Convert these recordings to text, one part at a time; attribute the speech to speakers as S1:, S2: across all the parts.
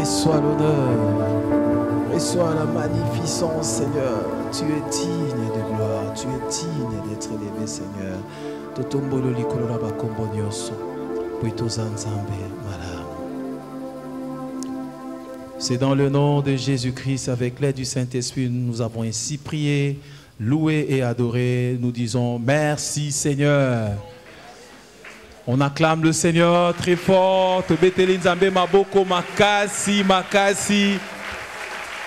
S1: Reçois l'honneur, reçois la magnificence, Seigneur. Tu es digne de gloire, tu es digne d'être élevé, Seigneur. Totombolo likolo bakombo nyonso, puito zanzambe malamu. C'est dans le nom de Jésus-Christ, avec l'aide du Saint-Esprit, nous avons ainsi prié, loué et adoré. Nous disons merci, Seigneur. On acclame le Seigneur très fort. Obetele nzambe maboko makasi makasi.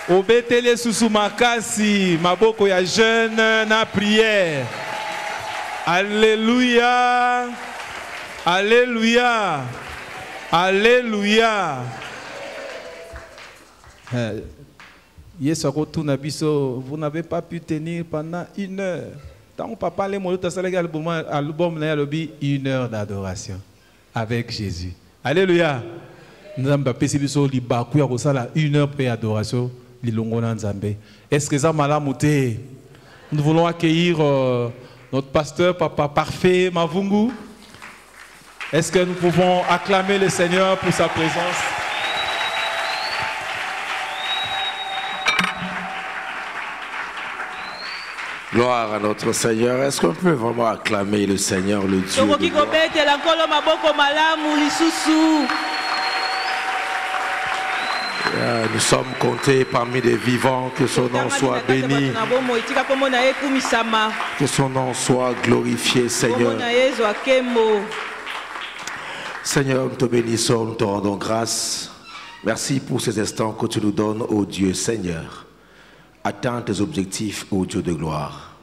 S1: Obetele susu makasi maboko ya jeune na prière. Alléluia. Alléluia. Alléluia. Yesu akotuna biso, vous n'avez pas pu tenir pendant 1 heure. Tant papa les mots album une heure d'adoration avec Jésus. Alléluia. Nous avons pas biso libaku ya kosala 1 heure d'adoration lilongo na Nzambe. Est-ce que ça malamouté? Nous voulons accueillir notre pasteur papa parfait Mavungu. Est-ce que nous pouvons acclamer le Seigneur pour sa présence?
S2: Gloire à notre Seigneur. Est-ce qu'on peut vraiment acclamer le Seigneur, le Dieu de gloire? Nous sommes comptés parmi les vivants. Que son nom soit béni. Que son nom soit glorifié, Seigneur. Seigneur, nous te bénissons, nous te rendons grâce. Merci pour ces instants que tu nous donnes, ô Dieu, Seigneur. Atteins tes objectifs, ô Dieu de gloire,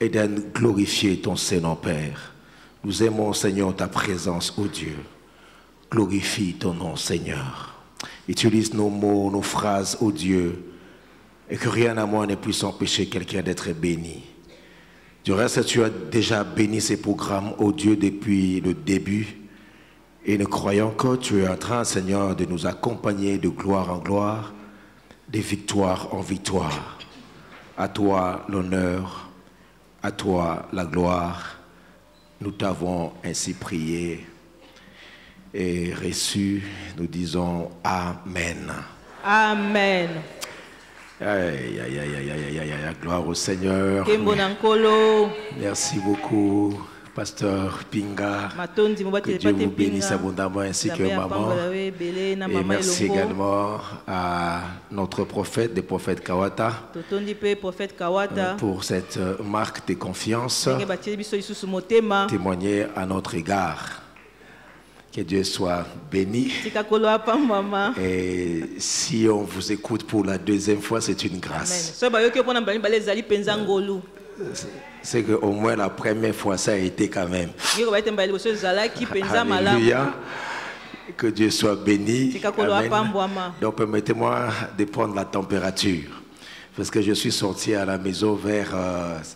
S2: et de glorifier ton Saint-Nom, Père. Nous aimons, Seigneur, ta présence, ô Dieu. Glorifie ton nom, Seigneur. Utilise nos mots, nos phrases, ô Dieu, et que rien à moi ne puisse empêcher quelqu'un d'être béni. Du reste, tu as déjà béni ces programmes, ô Dieu, depuis le début, et nous croyons que tu es en train, Seigneur, de nous accompagner de gloire en gloire, de victoire en victoire. À toi l'honneur, à toi la gloire. Nous t'avons ainsi prié et reçu. Nous disons Amen.
S3: Amen.
S2: Aïe, aïe, aïe, aïe, aïe, aïe, aïe, gloire au Seigneur. Merci beaucoup, Pasteur Pinga. Que Dieu vous bénisse abondamment ainsi que maman. Et merci également à notre prophète, le prophète Kawata, pour cette marque de confiance témoignée à notre égard. Que Dieu soit béni. Et si on vous écoute pour la 2e fois, c'est une grâce. C'est qu'au moins la première fois, ça a été quand même. Alléluia. Que Dieu soit béni. Amen. Donc permettez-moi de prendre la température. Parce que je suis sorti à la maison vers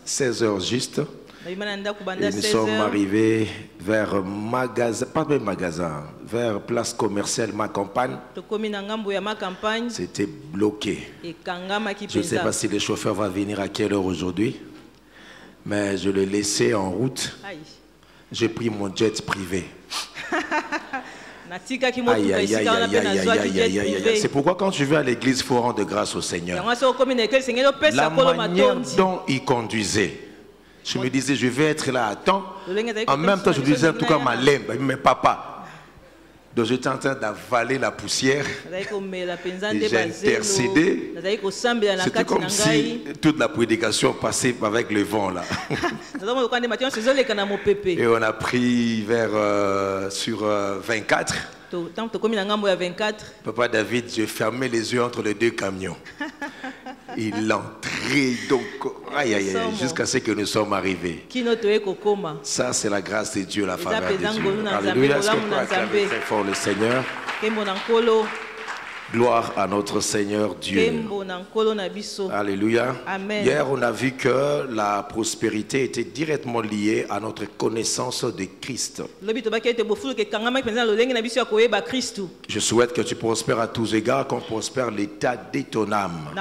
S2: 16 h juste. Et nous sommes arrivés vers magasin, pas même magasin, vers place commerciale Ma Campagne. C'était bloqué. Je ne sais pas si le chauffeur va venir à quelle heure aujourd'hui. Mais je l'ai laissé en route. J'ai pris mon jet privé. C'est pourquoi quand je vais à l'église, il faut rendre grâce au Seigneur. La manière dont il conduisait. Je me disais, je vais être là à temps. En même temps, je disais, en tout cas, ma lembe, mais papa. Donc j'étais en train d'avaler la poussière. J'ai intercédé. C'était comme si toute la prédication passait avec le vent là. Et on a pris vers sur 24. Papa David, j'ai fermé les yeux entre les 2 camions. Il entrait donc jusqu'à ce que nous sommes arrivés. Ça, c'est la grâce de Dieu, la faveur de Dieu. Alléluia. Est-ce qu'on peut acclamer très fort le Seigneur? Gloire à notre Seigneur Dieu. Alléluia.
S3: Amen.
S2: Hier, on a vu que la prospérité était directement liée à notre connaissance de Christ. Je souhaite que tu prospères à tous égards, qu'on prospère l'état de ton âme. J'ai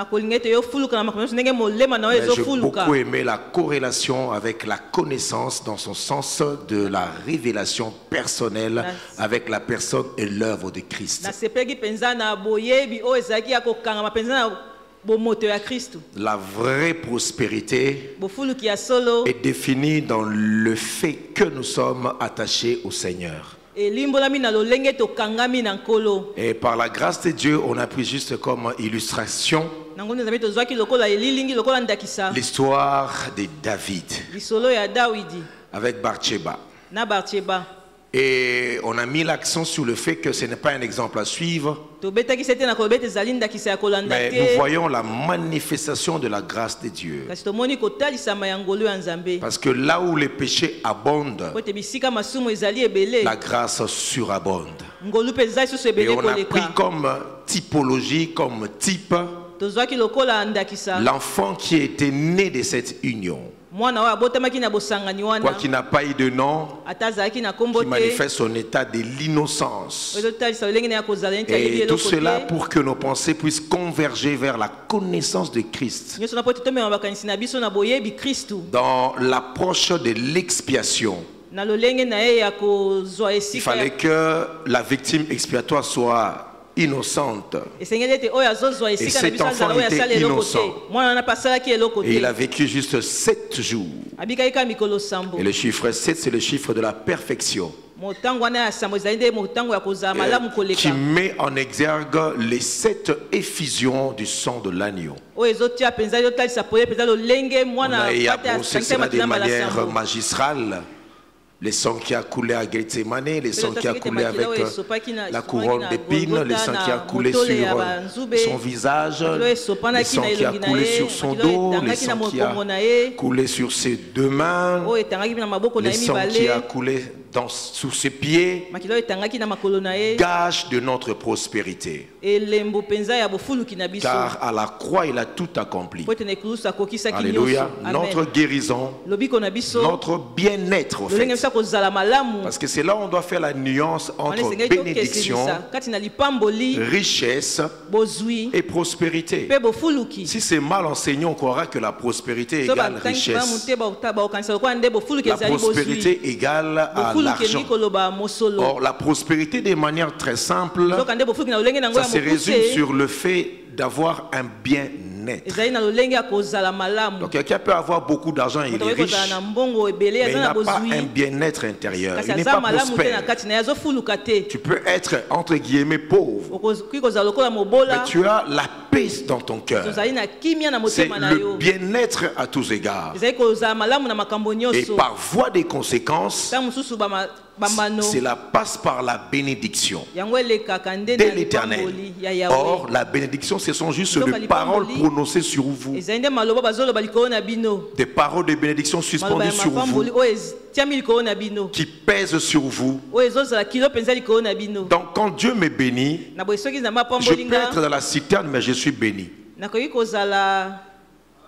S2: beaucoup aimé la corrélation avec la connaissance dans son sens de la révélation personnelle avec la personne et l'œuvre de Christ. La vraie prospérité est définie dans le fait que nous sommes attachés au Seigneur. Et par la grâce de Dieu, on a pris juste comme illustration l'histoire de David avec Bathsheba. Et on a mis l'accent sur le fait que ce n'est pas un exemple à suivre, mais nous voyons la manifestation de la grâce de Dieu. Parce que là où les péchés abondent, la grâce surabonde. Et on a pris comme typologie, comme type, l'enfant qui était né de cette union. Quoi qu'il n'a pas eu de nom, qui manifeste son état de l'innocence. Et tout cela pour que nos pensées puissent converger vers la connaissance de Christ. Dans l'approche de l'expiation, il fallait que la victime expiatoire soit innocente. Et cet enfant était innocent. Et il a vécu juste 7 jours. Et le chiffre 7, c'est le chiffre de la perfection, qui met en exergue les 7 effusions du sang de l'agneau. On a brossé cela de manière magistrale. Le sang qui a coulé à Gethsemane, le sang qui a coulé avec la couronne d'épines, le sang qui a coulé sur son visage, le sang qui a coulé sur son dos, le sang qui a coulé sur ses 2 mains, le sang qui a coulé sous ses pieds, gage de notre prospérité. Car à la croix, il a tout accompli. Alléluia. Notre guérison, notre bien-être, en fait. Parce que c'est là où on doit faire la nuance entre bénédiction, richesse et prospérité. Si c'est mal enseigné, on croira que la prospérité égale richesse. La prospérité égale à l'argent. Or, la prospérité, de manière très simple, ça se résume sur le fait d'avoir un bien-être. Donc quelqu'un peut avoir beaucoup d'argent et il est riche, mais il n'a pas un bien-être intérieur. Il n'est pas prospère. Tu peux être entre guillemets pauvre, mais tu as la paix dans ton cœur. C'est le bien-être à tous égards. Et par voie des conséquences, cela passe par la bénédiction de l'Éternel. Or, la bénédiction, ce sont juste des paroles prononcées sur vous. Des paroles de bénédiction suspendues sur vous, qui pèsent sur vous. Donc, quand Dieu me bénit, je peux être dans la citerne, mais je suis béni.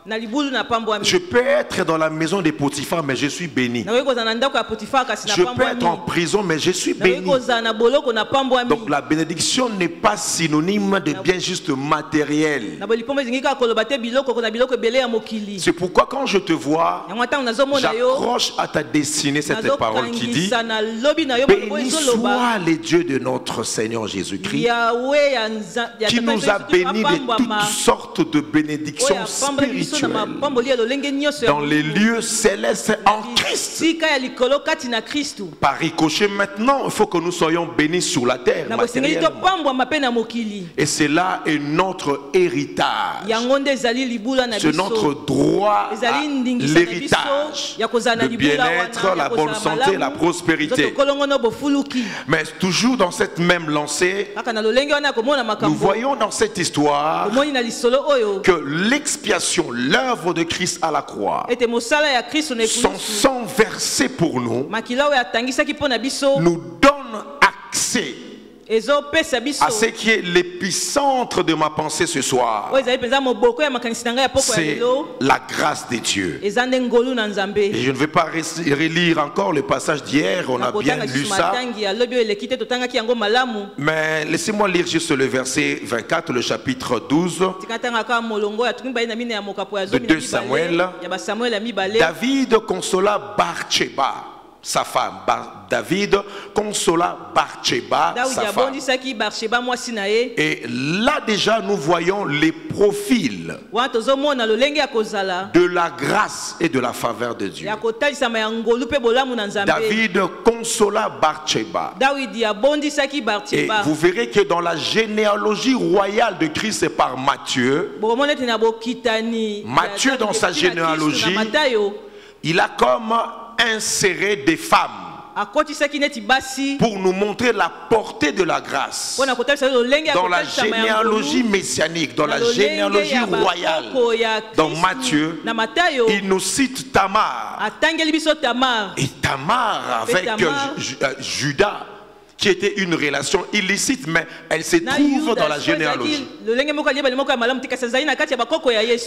S2: Je peux être dans la maison de Potiphar, mais je suis béni. Je peux être en prison, mais je suis béni. Donc la bénédiction n'est pas synonyme de bien juste matériel. C'est pourquoi quand je te vois, j'accroche à ta destinée cette parole qui dit: béni soit le Dieu de notre Seigneur Jésus-Christ, qui nous a bénis de toutes sortes de bénédictions spirituelles dans les lieux célestes en Christ. Par ricochet, maintenant, il faut que nous soyons bénis sur la terre matériellement. Et cela est notre héritage. C'est notre droit à l'héritage, le bien-être, la bonne santé, la prospérité. Mais toujours dans cette même lancée, nous voyons dans cette histoire que l'expiation, l'œuvre de Christ à la croix, son sang versé pour nous, nous donne accès à ce qui est l'épicentre de ma pensée ce soir. C'est la grâce de Dieu. Et je ne vais pas relire encore le passage d'hier, on a bien lu ça. Mais laissez-moi lire juste le verset 24, le chapitre 12 de 2 Samuel. David consola Bathsheba sa femme. David consola Bathsheba, sa femme. Et là déjà nous voyons les profils de la grâce et de la faveur de Dieu. David consola Bathsheba. Et vous verrez que dans la généalogie royale de Christ, c'est par Matthieu. Matthieu dans sa généalogie, il a comme inséré des femmes pour nous montrer la portée de la grâce dans la généalogie messianique, dans la généalogie royale. Dans Matthieu, il nous cite Tamar, et Tamar avec Judas, qui était une relation illicite, mais elle se trouve dans la généalogie.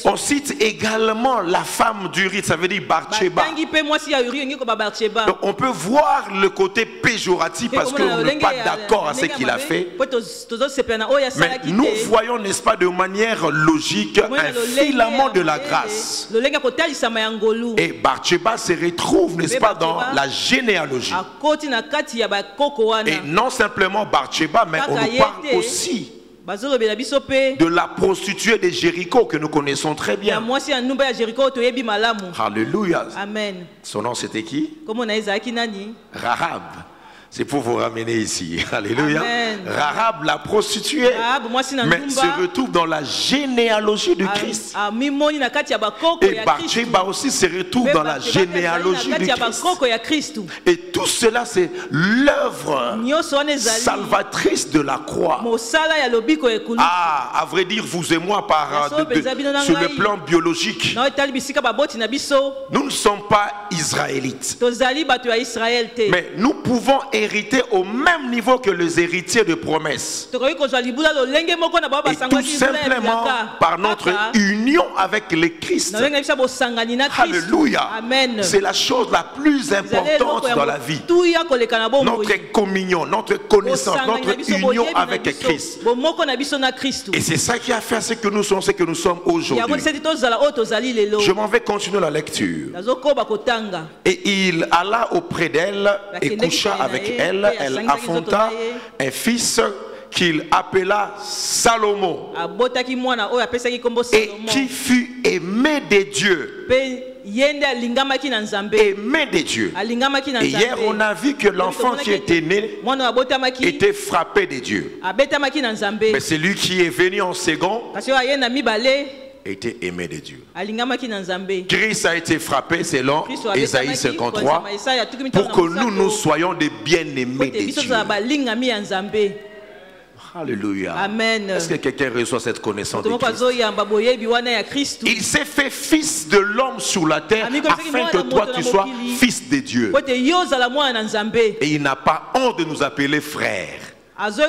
S2: On cite également la femme d'Uri, ça veut dire Bathsheba. Donc on peut voir le côté péjoratif parce qu'on n'est pas d'accord à ce qu'il a fait. Mais nous voyons, n'est-ce pas, de manière logique, un filament de la grâce. Et Bathsheba se retrouve, n'est-ce pas, dans la généalogie. Et non simplement Bathsheba, mais on nous parle aussi de la prostituée de Jéricho que nous connaissons très bien. Alléluia. Amen. Son nom c'était qui? Rahab. C'est pour vous ramener ici. Alléluia. Amen. Rahab, la prostituée, mais se retrouve dans la généalogie de Christ. Et Bathsheba aussi se retrouve dans la généalogie de Christ. Et tout cela, c'est l'œuvre salvatrice de la croix. Ah, à vrai dire, vous et moi, sur le plan biologique, nous ne sommes pas israélites. Mais nous pouvons hériter au même niveau que les héritiers de promesses. Et tout simplement par notre union avec le Christ. Alléluia. C'est la chose la plus importante dans la vie. Notre communion, notre connaissance, notre union avec Christ. Et c'est ça qui a fait ce que nous sommes aujourd'hui. Je m'en vais continuer la lecture. Et il alla auprès d'elle et coucha avec elle. Elle affronta un fils qu'il appela Salomon, et qui fut aimé de Dieu. Aimé de Dieu. Et hier on a vu que l'enfant qui était né était frappé de Dieu. Mais celui qui est venu en second était aimé de Dieu. Christ a été frappé selon Ésaïe 53 pour que nous soyons des bien-aimés de Dieu. Alléluia. Amen. Est-ce que quelqu'un reçoit cette connaissance de Christ? Il s'est fait fils de l'homme sur la terre afin que toi tu sois fils de Dieu. Et il n'a pas honte de nous appeler frères. Est-ce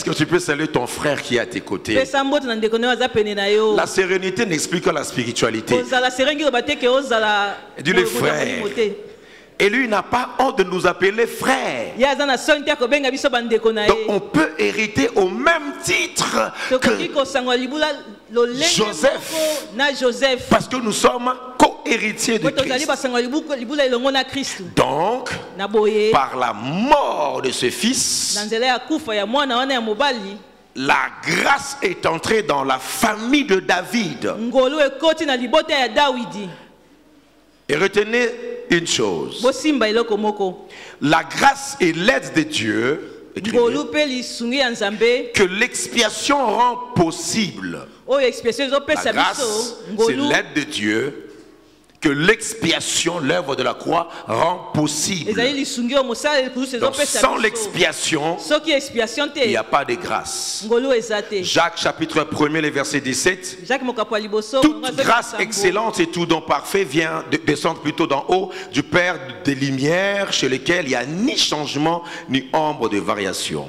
S2: que tu peux saluer ton frère qui est à tes côtés? La sérénité n'explique pas la spiritualité. Dis-le frère. Et lui n'a pas honte de nous appeler frères. Donc on peut hériter au même titre que Joseph, parce que nous sommes co-héritiers de Christ. Donc, par la mort de ce fils, la grâce est entrée dans la famille de David. Et retenez une chose, la grâce et l'aide de Dieu, que l'expiation rend possible. La grâce, c'est l'aide de Dieu que l'expiation, l'œuvre de la croix, rend possible. Donc sans l'expiation, il n'y a pas de grâce. Jacques chapitre 1er, le verset 17. Toute grâce excellente et tout don parfait vient descendre plutôt d'en haut du Père des Lumières, chez lequel il n'y a ni changement ni ombre de variation.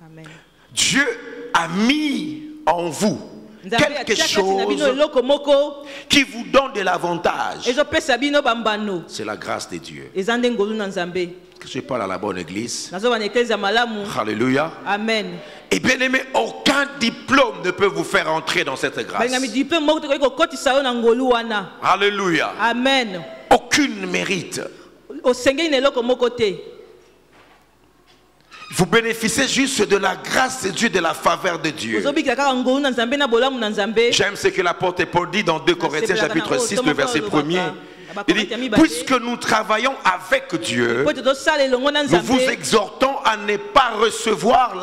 S2: Amen. Dieu a mis en vous quelque chose qui vous donne de l'avantage. C'est la grâce de Dieu. Que je parle à la bonne église. Alléluia. Amen. Et bien aimé, aucun diplôme ne peut vous faire entrer dans cette grâce. Alléluia.
S3: Amen.
S2: Aucune mérite. Vous bénéficiez juste de la grâce de Dieu, de la faveur de Dieu. J'aime ce que l'apôtre Paul dit dans 2 Corinthiens chapitre 6, le verset 1er. Il dit, puisque nous travaillons avec Dieu, nous vous exhortons à ne pas recevoir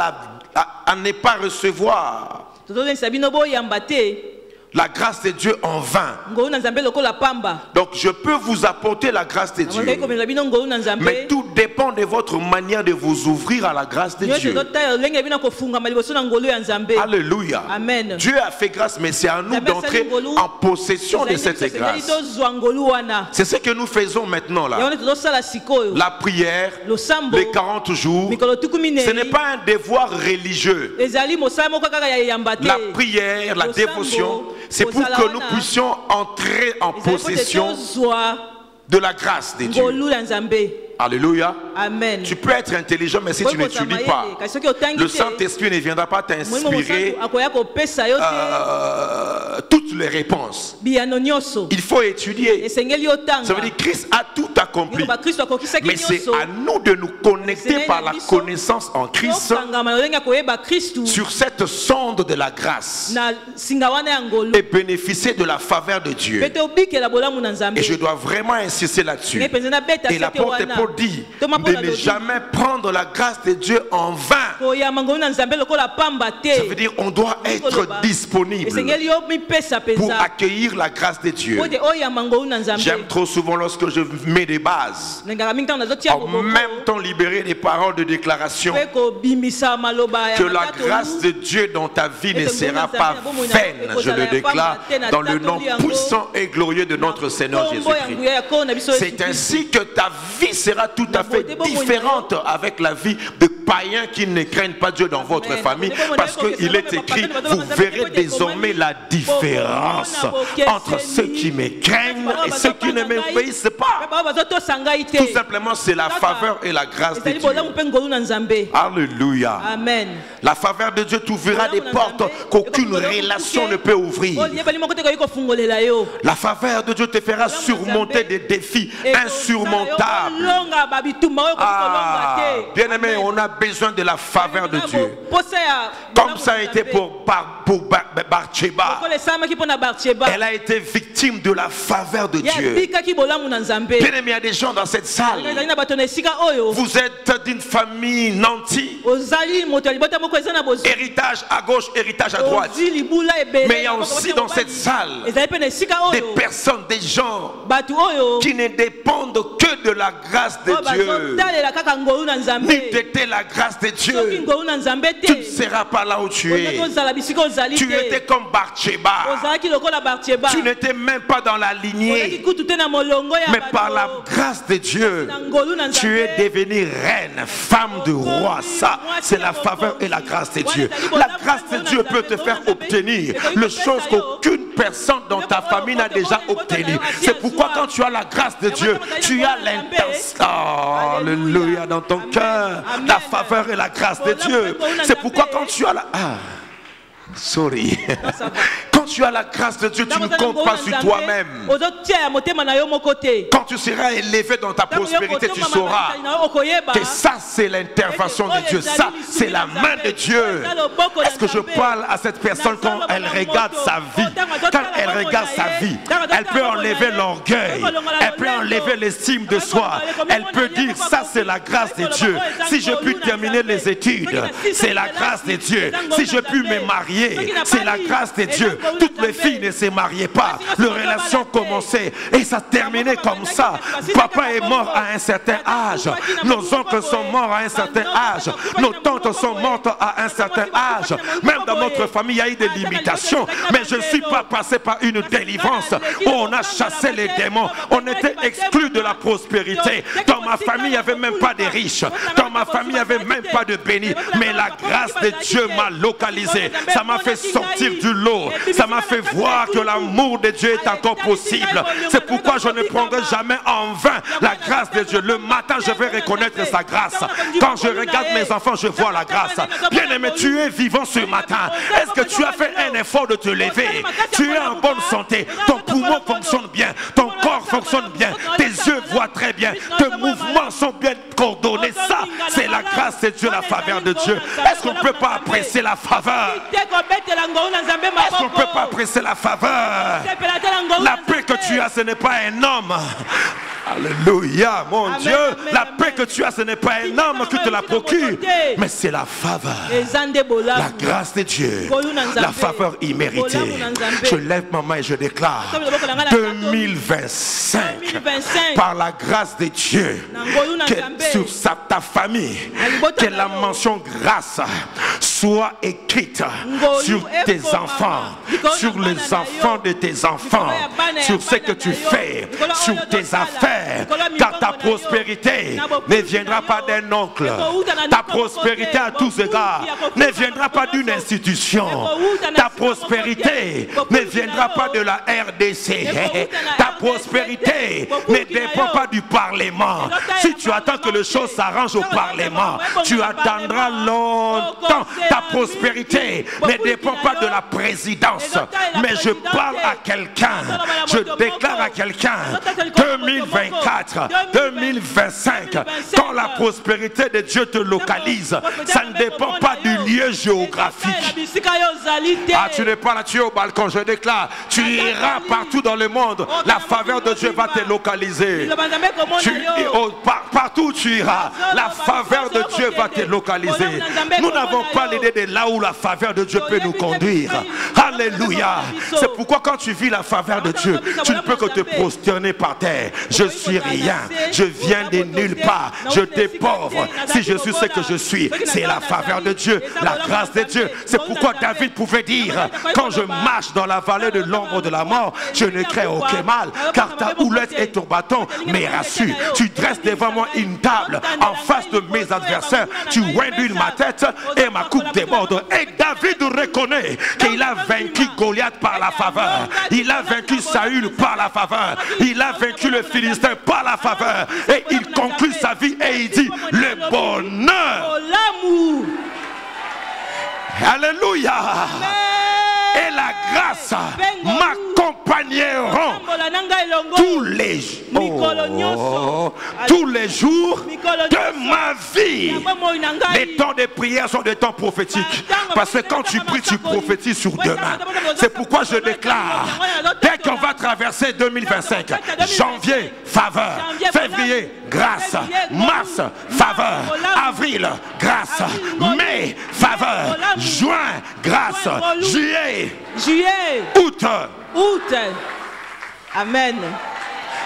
S2: la grâce de Dieu en vain. Donc je peux vous apporter la grâce de Dieu, mais tout dépend de votre manière de vous ouvrir à la grâce de Dieu. Alléluia.
S3: Amen.
S2: Dieu a fait grâce, mais c'est à nous d'entrer en possession de cette grâce. C'est ce que nous faisons maintenant là. La prière, les 40 jours, ce n'est pas un devoir religieux. La prière, la dévotion, c'est pour que nous puissions entrer en possession de la grâce de Dieu. Alléluia.
S3: Amen.
S2: Tu peux être intelligent, mais si tu n'étudies pas, le Saint-Esprit ne viendra pas t'inspirer toutes les réponses. Il faut étudier. Ça veut dire que Christ a tout accompli. Mais c'est à nous de nous connecter par la connaissance en Christ sur cette sonde de la grâce et bénéficier de la faveur de Dieu. Et je dois vraiment insister là-dessus. Et l'apôtre Paul dit de ne jamais prendre la grâce de Dieu en vain. Ça veut dire on doit être disponible pour accueillir la grâce de Dieu. J'aime trop souvent lorsque je mets des bases, en même temps libérer des paroles de déclaration, que la grâce de Dieu dans ta vie ne sera pas vaine. Je le déclare dans le nom puissant et glorieux de notre Seigneur Jésus-Christ. C'est ainsi que ta vie sera tout à fait différente avec la vie de païens qui ne craignent pas Dieu dans votre famille, parce qu'il est écrit, vous verrez désormais la différence entre ceux qui me craignent et ceux qui ne m'obéissent pas. Tout simplement, c'est la faveur et la grâce de Dieu. Alléluia.
S3: Amen.
S2: La faveur de Dieu t'ouvrira des portes qu'aucune relation ne peut ouvrir. La faveur de Dieu te fera surmonter des défis insurmontables. Bien-aimé, on a besoin de la faveur de Dieu. Comme ça a été pour Bathsheba. Elle a été victime de la faveur de Dieu. Bien-aimé, il y a des gens dans cette salle. Vous êtes d'une famille nantie. Héritage à gauche, héritage à droite. Mais il y a aussi dans cette salle des personnes, des gens qui ne dépendent que de la grâce de Dieu. N'eût été la grâce de Dieu, tu ne seras pas là où tu es. Tu étais comme Bathsheba. Tu n'étais même pas dans la lignée. Mais par la grâce de Dieu, tu es devenue reine, femme de roi. Ça, c'est la faveur et la grâce de Dieu. La grâce de Dieu peut te faire obtenir les choses qu'aucune personne dans ta famille n'a déjà obtenues. C'est pourquoi quand tu as la grâce de Dieu, tu as l'intensité, alléluia, dans ton cœur, la faveur et la grâce de Dieu. C'est pourquoi quand tu as la... Quand tu as la grâce de Dieu, tu ne comptes pas sur toi-même. Quand tu seras élevé dans ta prospérité, tu sauras que ça, c'est l'intervention de Dieu. Ça, c'est la main de Dieu. Est-ce que je parle à cette personne quand elle regarde sa vie? Quand elle regarde sa vie, elle peut enlever l'orgueil, elle peut enlever l'estime de soi. Elle peut dire, ça, c'est la grâce de Dieu. Si je puis terminer les études, c'est la grâce de Dieu. Si je puis me marier, c'est la grâce de Dieu. Toutes les filles ne se mariaient pas. Leur relation commençait et ça terminait comme ça. Papa est mort à un certain âge. Nos oncles sont morts à un certain âge. Nos tantes sont mortes à un certain âge. Même dans notre famille, il y a eu des limitations. Mais je ne suis pas passé par une délivrance où on a chassé les démons. On était exclus de la prospérité. Dans ma famille, il n'y avait même pas de riches. Dans ma famille, il n'y avait même pas de bénis. Mais la grâce de Dieu m'a localisé. Ça m'a fait sortir du lot. Ça m'a fait voir que l'amour de Dieu est encore possible. C'est pourquoi je ne prendrai jamais en vain la grâce de Dieu. Le matin, je vais reconnaître sa grâce. Quand je regarde mes enfants, je vois la grâce. Bien-aimé, tu es vivant ce matin. Est-ce que tu as fait un effort de te lever? Tu es en bonne santé. Ton poumon fonctionne bien. Ton corps fonctionne bien. Tes yeux voient très bien. Tes mouvements sont bien coordonnés. Ça, c'est la grâce de Dieu, la faveur de Dieu. Est-ce qu'on ne peut pas apprécier la faveur? Est-ce qu'on ne peut pas apprécier la faveur? La paix que tu as, ce n'est pas un homme. Alléluia, mon Dieu. La paix que tu as, ce n'est pas un homme qui te la procure, mais c'est la faveur, la grâce de Dieu, la faveur imméritée. Je lève ma main et je déclare 2025, par la grâce de Dieu, que sur ta famille, que la mention grâce soit écrite sur tes enfants, sur les enfants de tes enfants, sur ce que tu fais, sur tes affaires. Car ta prospérité ne viendra pas d'un oncle. Ta prospérité à tous égards ne viendra pas d'une institution. Ta prospérité ne viendra pas de la RDC. Ta prospérité ne dépend pas du Parlement. Si tu attends que les choses s'arrangent au Parlement, tu attendras longtemps. Ta prospérité ne dépend pas de la présidence. Mais je parle à quelqu'un, je déclare à quelqu'un, 2024, 2025, quand la prospérité de Dieu te localise, ça ne dépend pas du lieu géographique. Ah, tu n'es pas là, tu es au balcon, je déclare, tu iras partout dans le monde, la faveur de Dieu va te localiser. Partout où tu iras, la faveur de Dieu va te localiser. Nous n'avons pas l'idée de là où la faveur de Dieu peut nous conduire. Alléluia. C'est pourquoi quand tu vis la faveur de Dieu, tu ne peux que te prosterner par terre. Je suis rien, je viens de nulle part, je suis pauvre. Si je suis ce que je suis, c'est la faveur de Dieu, la grâce de Dieu. C'est pourquoi David pouvait dire, quand je marche dans la vallée de l'ombre de la mort, je ne crains aucun mal, car ta houlette et ton bâton me rassurent. Tu dresses devant moi une table en face de mes adversaires, tu induis ma tête et ma coupe déborde. Et David reconnaît qu'il a vaincu Goliath par la faveur, il a vaincu Saül par la faveur, il a vaincu le Philistin par la faveur, et il conclut sa vie et il dit le bonheur, alléluia, et la grâce m'accompagneront tous les jours de ma vie. Les temps de prière sont des temps prophétiques, parce que quand tu pries, tu prophétises sur demain. C'est pourquoi je déclare, dès qu'on va traverser 2025, janvier, faveur, février, grâce, mars, faveur, avril, grâce, mai, faveur, juin, grâce, juillet, août,
S3: amen,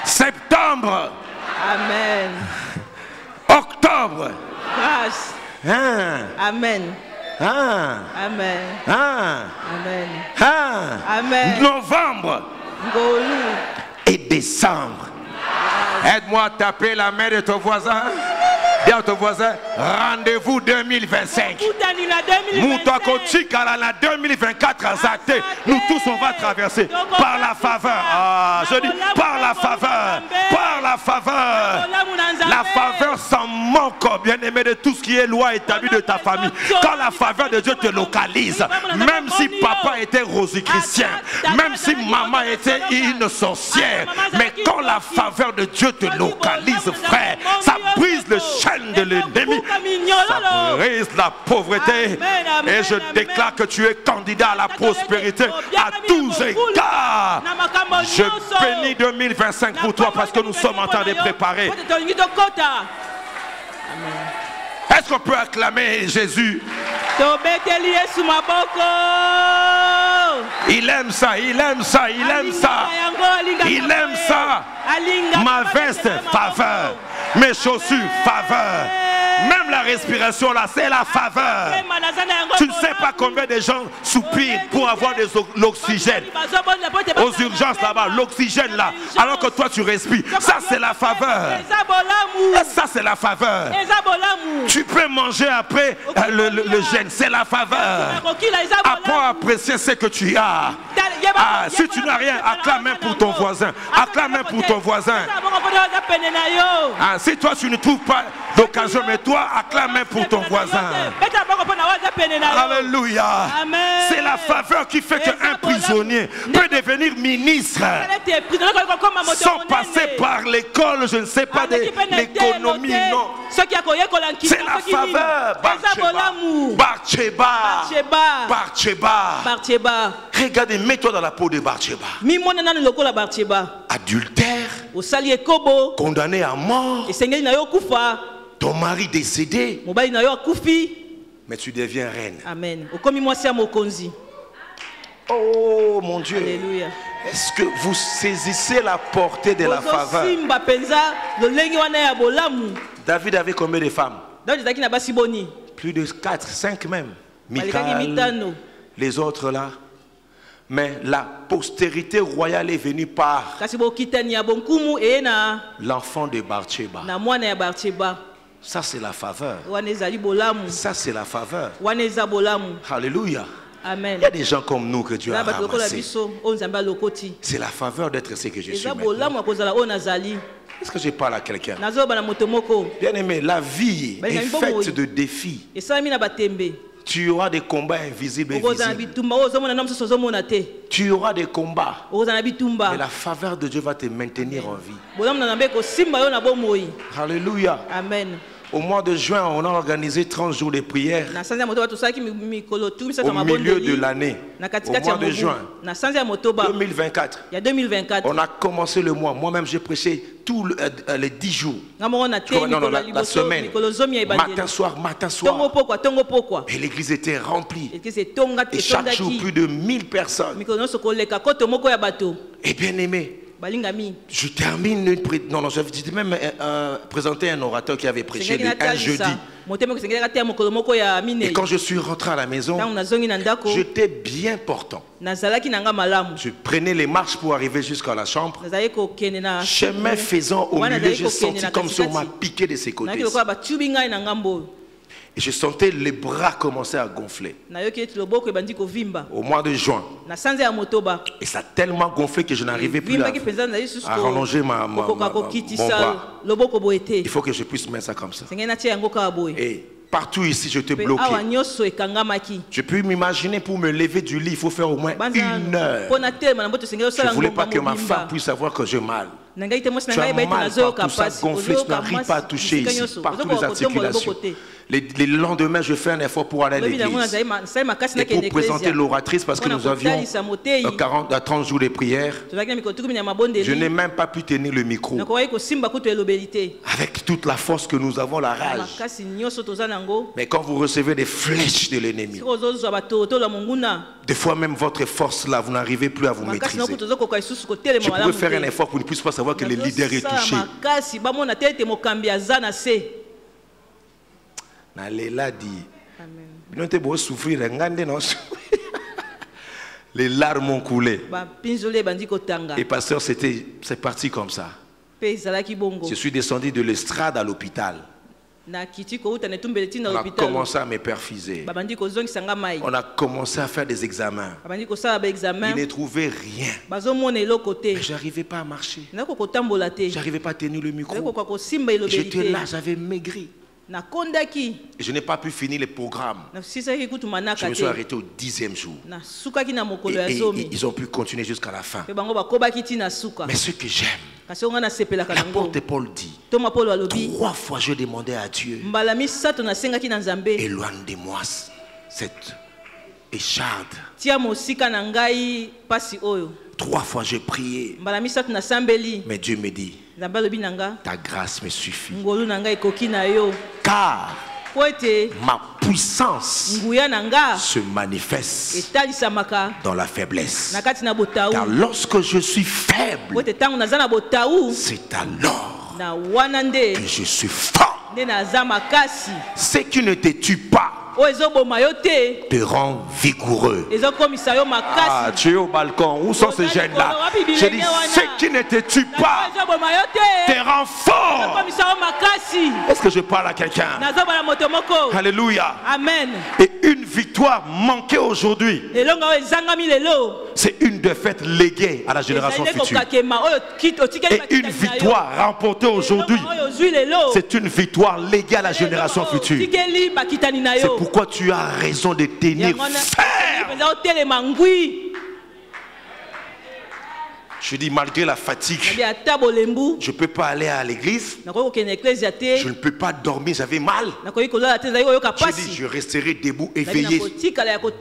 S2: septembre,
S3: amen,
S2: octobre,
S3: grâce, amen, amen, amen, amen,
S2: novembre et décembre. Aide-moi à taper la main de ton voisin. Dis à ton voisin, rendez-vous 2025. La 2024 a zaté. Nous tous on va traverser par la faveur. Ah, je dis par la faveur. Par la faveur. La faveur sans manque, bien aimé, de tout ce qui est loi établie de ta famille. Quand la faveur de Dieu te localise, même si papa était rosichristien, même si maman était une sorcière, mais quand la faveur de Dieu te localise, frère, ça brise le chêne de l'ennemi, ça brise la pauvreté. Et je déclare que tu es candidat à la prospérité à tous égards. Je bénis 2025 pour toi, parce que nous sommes en train de préparer. Est-ce qu'on peut acclamer Jésus? Il aime ça, il aime ça, il aime ça. Il aime ça. Ma veste, faveur. Mes chaussures, faveur. Même la respiration là, c'est la faveur. Tu ne sais pas combien de gens soupirent pour avoir de l'oxygène. Aux urgences là-bas, l'oxygène là, alors que toi tu respires. Ça c'est la faveur. Ça c'est la faveur. Tu peux manger après le jeûne, c'est la faveur. Apprends à apprécier ce que tu as. Ah, si tu n'as rien, acclame même pour ton voisin. Acclame même pour ton voisin. Ah, si toi tu ne trouves pas d'occasion, mais toi, acclame même pour ton voisin. Alléluia. C'est la faveur qui fait qu'un prisonnier peut devenir ministre sans passer par l'école, je ne sais pas, de l'économie, non. C'est la faveur. Barcheba. Regardez, mets-toi dans la peau de Barcheba. Adultère, condamné à mort, ton mari décédé, mais tu deviens reine.
S3: Amen.
S2: Oh mon Dieu.
S3: Alléluia.
S2: Est-ce que vous saisissez la portée de la faveur? David avait combien de femmes? Plus de 4, 5 même. Michal, les autres là. Mais la postérité royale est venue par l'enfant de Barcheba. Ça c'est la faveur. Ça c'est la faveur. Alléluia.
S3: Amen.
S2: Il y a des gens comme nous que Dieu a ramassés. C'est la faveur d'être ce que je suis maintenant. Est-ce que je parle à quelqu'un? Bien aimé, la vie est faite de défis. Tu auras des combats invisibles et visibles. Tu auras des combats. Mais la faveur de Dieu va te maintenir en vie. Alléluia.
S3: Amen.
S2: Au mois de juin, on a organisé 30 jours de prière. Au milieu de l'année, au mois de juin 2024, on a commencé le mois. Moi-même, j'ai prêché tous les 10 jours. Non, la semaine. Matin, soir. Et l'église était remplie. Et chaque jour, plus de 1000 personnes. Et bien aimé, je termine une j'ai même présenté un orateur qui avait prêché un jeudi. Et quand je suis rentré à la maison, j'étais bien portant. Je prenais les marches pour arriver jusqu'à la chambre. Chemin faisant, au milieu, j'ai senti comme si on m'a piqué de ses côtés. Et je sentais les bras commencer à gonfler. Au mois de juin. Et ça a tellement gonflé que je n'arrivais plus à rallonger mon bras. Il faut que je puisse mettre ça comme ça. Et partout ici, je te bloqué. Je peux m'imaginer pour me lever du lit, il faut faire au moins 1 heure. Je ne voulais pas que ma femme puisse savoir que j'ai mal. Tu as mal partout, ça gonflé, tu n'arrives pas à toucher ici, partout les articulations. Les lendemains, je fais un effort pour aller à l'église. Et pour présenter l'oratrice, parce que nous avions 30 jours de prière, je n'ai même pas pu tenir le micro. Avec toute la force que nous avons, la rage. Mais quand vous recevez des flèches de l'ennemi, des fois même votre force là, vous n'arrivez plus à vous maîtriser. Je pourrais faire un effort pour ne plus pas savoir que le leader est touché. Les larmes ont coulé. Et pasteur, c'est parti comme ça. Je suis descendu de l'estrade à l'hôpital. On a commencé à me perfuser. On a commencé à faire des examens. Ils ne trouvaient rien. Mais je n'arrivais pas à marcher. Je n'arrivais pas à tenir le micro. J'étais là, j'avais maigri. Et je n'ai pas pu finir les programmes. Je me suis arrêté au 10e jour. Et ils ont pu continuer jusqu'à la fin. Mais ce que j'aime, l'apôtre Paul dit, 3 fois je demandais à Dieu, éloigne de moi cette écharde. 3 fois je priais, mais Dieu me dit, ta grâce me suffit. Car ma puissance se manifeste dans la faiblesse. Car lorsque je suis faible, c'est alors que je suis fort. Ce qui ne te tue pas te rend vigoureux. Ah, tu es au balcon. Où sont ces jeunes-là? Je dis, ce qui ne te tue pas te rend fort. Est-ce que je parle à quelqu'un? Alléluia.
S3: Amen.
S2: Et une victoire victoire manquée aujourd'hui, c'est une défaite léguée à la génération future. Et une victoire remportée aujourd'hui, c'est une victoire léguée à la génération future. C'est pourquoi tu as raison de tenir ferme. Je dis, malgré la fatigue, je ne peux pas aller à l'église. Je ne peux pas dormir, j'avais mal. Je dis, je resterai debout, éveillé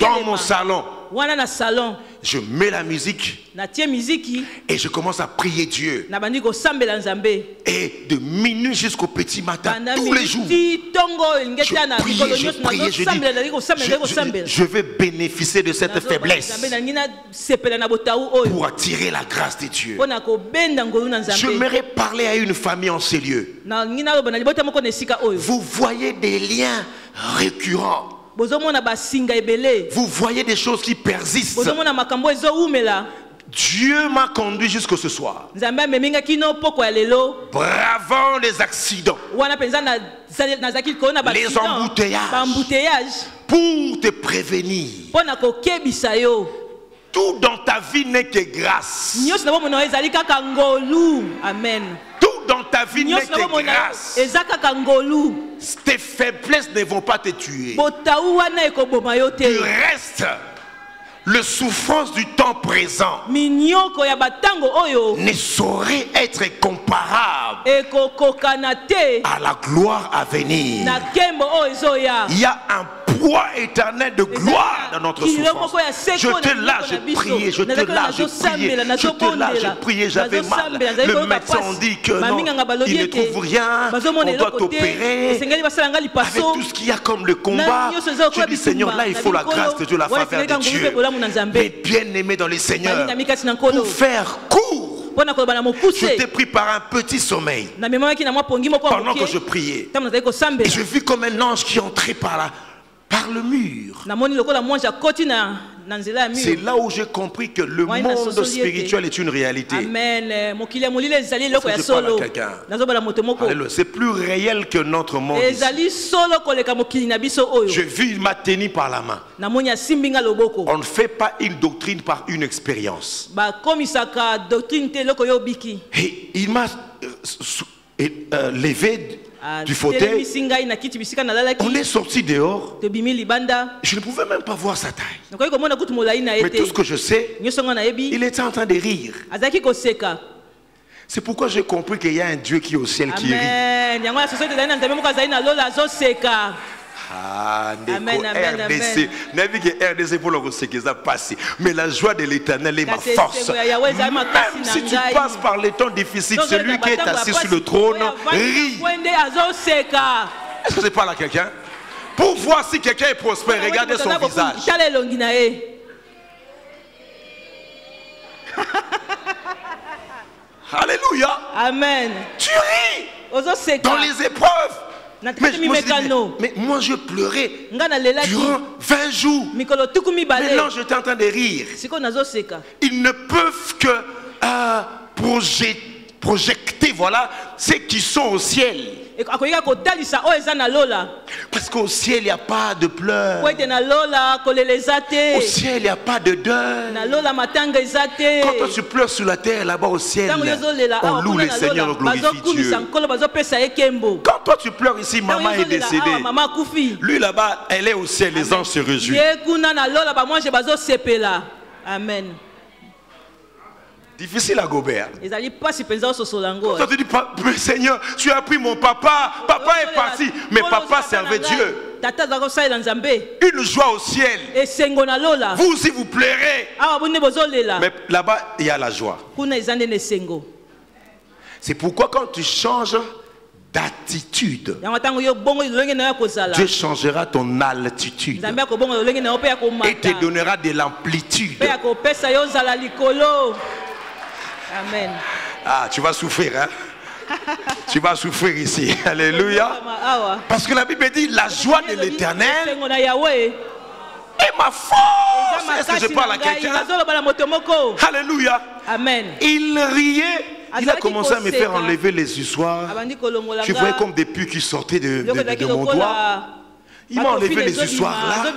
S2: dans mon salon. Je mets la musique et je commence à prier Dieu. Et de minuit jusqu'au petit matin, tous les jours, je vais bénéficier de cette faiblesse pour attirer la grâce de Dieu. J'aimerais parler à une famille en ces lieux. Vous voyez des liens récurrents. Vous voyez des choses qui persistent. Dieu m'a conduit jusqu'à ce soir, bravant les accidents, les embouteillages, pour te prévenir. Tout dans ta vie n'est que grâce.
S3: Amen.
S2: Tout dans ta vie n'est que grâce. Tes faiblesses ne vont pas te tuer. Tu restes. Le souffrance du temps présent ne saurait être comparable à la gloire à venir. Il y a un poids éternel de gloire dans notre souffrance. J'étais là, je priais, j'étais là, je priais, j'étais là, je priais, j'avais mal. Le médecin dit que non, il ne trouve rien, on doit t'opérer. Avec tout ce qu'il y a comme le combat, je dis Seigneur, là il faut la grâce de Dieu, la faveur de Dieu. Mais bien aimé dans les Seigneurs, pour faire court, je t'ai pris par un petit sommeil pendant que je priais. Et je vis comme un ange qui entrait par le mur. C'est là où j'ai compris que le monde spirituel est une réalité. C'est plus réel que notre monde. Je vis ma tenue par la main. On ne fait pas une doctrine par une expérience. Et il m'a levé du fauteuil. On est sorti dehors. Je ne pouvais même pas voir sa taille. Mais tout ce que je sais, il était en train de rire. C'est pourquoi j'ai compris qu'il y a un Dieu qui est au ciel qui rit. Ah, RDC. RDC pour le passé. Mais la joie de l'Éternel est ma force. Même si tu passes par les temps difficiles, celui qui est assis sur le trône rit. Est-ce que je parle à quelqu'un? Pour voir si quelqu'un est prospère, regardez son visage. Alléluia.
S3: Amen.
S2: Tu ris dans les épreuves. Mais moi je pleurais durant 20 jours. Maintenant j'étais en train de rire. Ils ne peuvent que projeter, voilà, ceux qui sont au ciel. Parce qu'au ciel il n'y a pas de pleurs. Au ciel il n'y a pas de deuil. Quand toi tu pleures sur la terre, là-bas au ciel, on loue le Seigneur, on glorifie Dieu. Quand toi tu pleures ici, maman est décédée. Lui là-bas, elle est au ciel, les anges se réjouissent.
S3: Amen.
S2: Difficile à Gobert.
S3: Ça
S2: te dit, mais Seigneur, tu as pris mon papa. Papa est parti, mais papa servait Dieu. Une joie au ciel. Vous aussi vous pleurez. Mais là-bas, il y a la joie. C'est pourquoi quand tu changes d'attitude, Dieu changera ton altitude et te donnera de l'amplitude.
S3: Amen.
S2: Ah, tu vas souffrir, hein? Tu vas souffrir ici. Alléluia. Parce que la Bible dit la joie de l'Éternel est ma force. Est-ce que je parle à quelqu'un? Alléluia.
S3: Amen.
S2: Il riait. Il a commencé à me faire enlever les ussoirs. Je voyais comme des puits qui sortaient de mon doigt. Il m'a enlevé les histoires-là.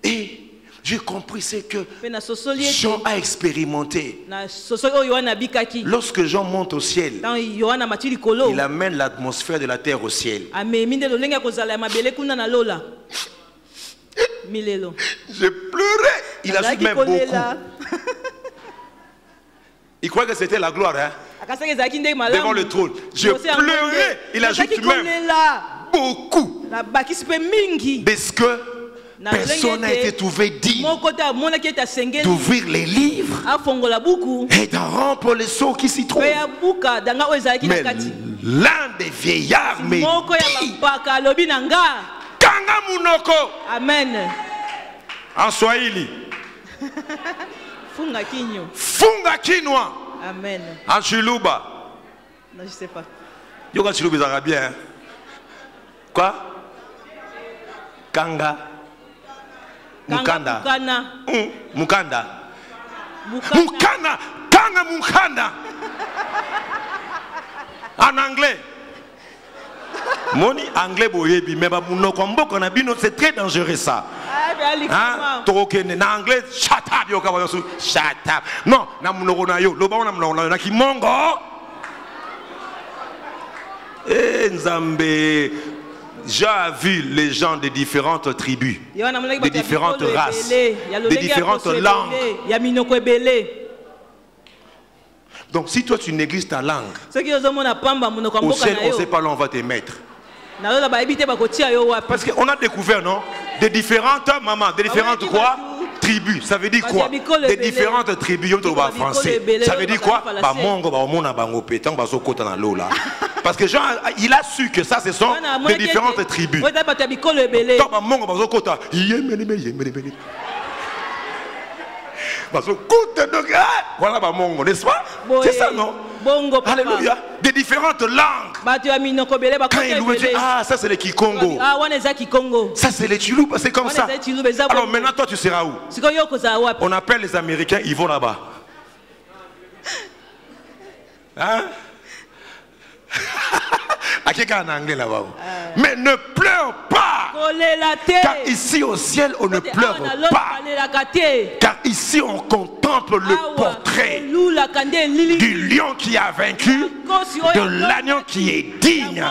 S2: Et j'ai compris, c'est que Jean a expérimenté. Lorsque Jean monte au ciel, il amène l'atmosphère de la terre au ciel. J'ai pleuré. Il a su même beaucoup. Il croit que c'était la gloire, hein? Devant le trône. Je pleurais. Il ajoute même beaucoup. Parce que personne n'a été trouvé digne d'ouvrir les livres et d'en rompre les sceaux qui s'y trouvent. Mais l'un des vieillards me dit, Kanga Munoko.
S3: Amen.
S2: En Swahili. Funga Kinwa.
S3: Amen.
S2: En Chiluba.
S3: Non, je sais pas.
S2: Yoga Chiluba, ils arabes bien. Quoi? Kanga. Mukanda. Mukanda. Mukanda. Kanga Mukanda. En anglais. Moni anglais boyebi mais ba munoko mboko na bino c'est très dangereux ça. Hein? Na anglais shut up yo kabayo shut up. Non, na munoko na yo, lo ba na munoko na kimongo. Nzambe, j'ai vu les gens de différentes tribus, de différentes races, de différentes langues. Donc si toi tu négliges ta langue, au ciel on ne sait pas là on va te mettre. Parce qu'on a découvert, non, de différentes mamans, de différentes quoi, tribus. Ça veut dire quoi? De différentes tribus, français. Ça veut dire quoi? Parce que Jean, il a su que ça ce sont de différentes tribus. Voilà ma mongo, n'est-ce pas? C'est ça, non? Alléluia. De différentes langues. Quand il nous dit, ah, ça c'est le Kikongo. Ça c'est les Chilouba, c'est comme ça. Alors maintenant, toi tu seras où? On appelle les Américains, ils vont là-bas. Hein? À quelqu'un en anglais là-bas. Mais ne pleure pas. Car ici au ciel on ne pleure pas. Car ici on contemple le portrait du lion qui a vaincu, de l'agneau qui est digne.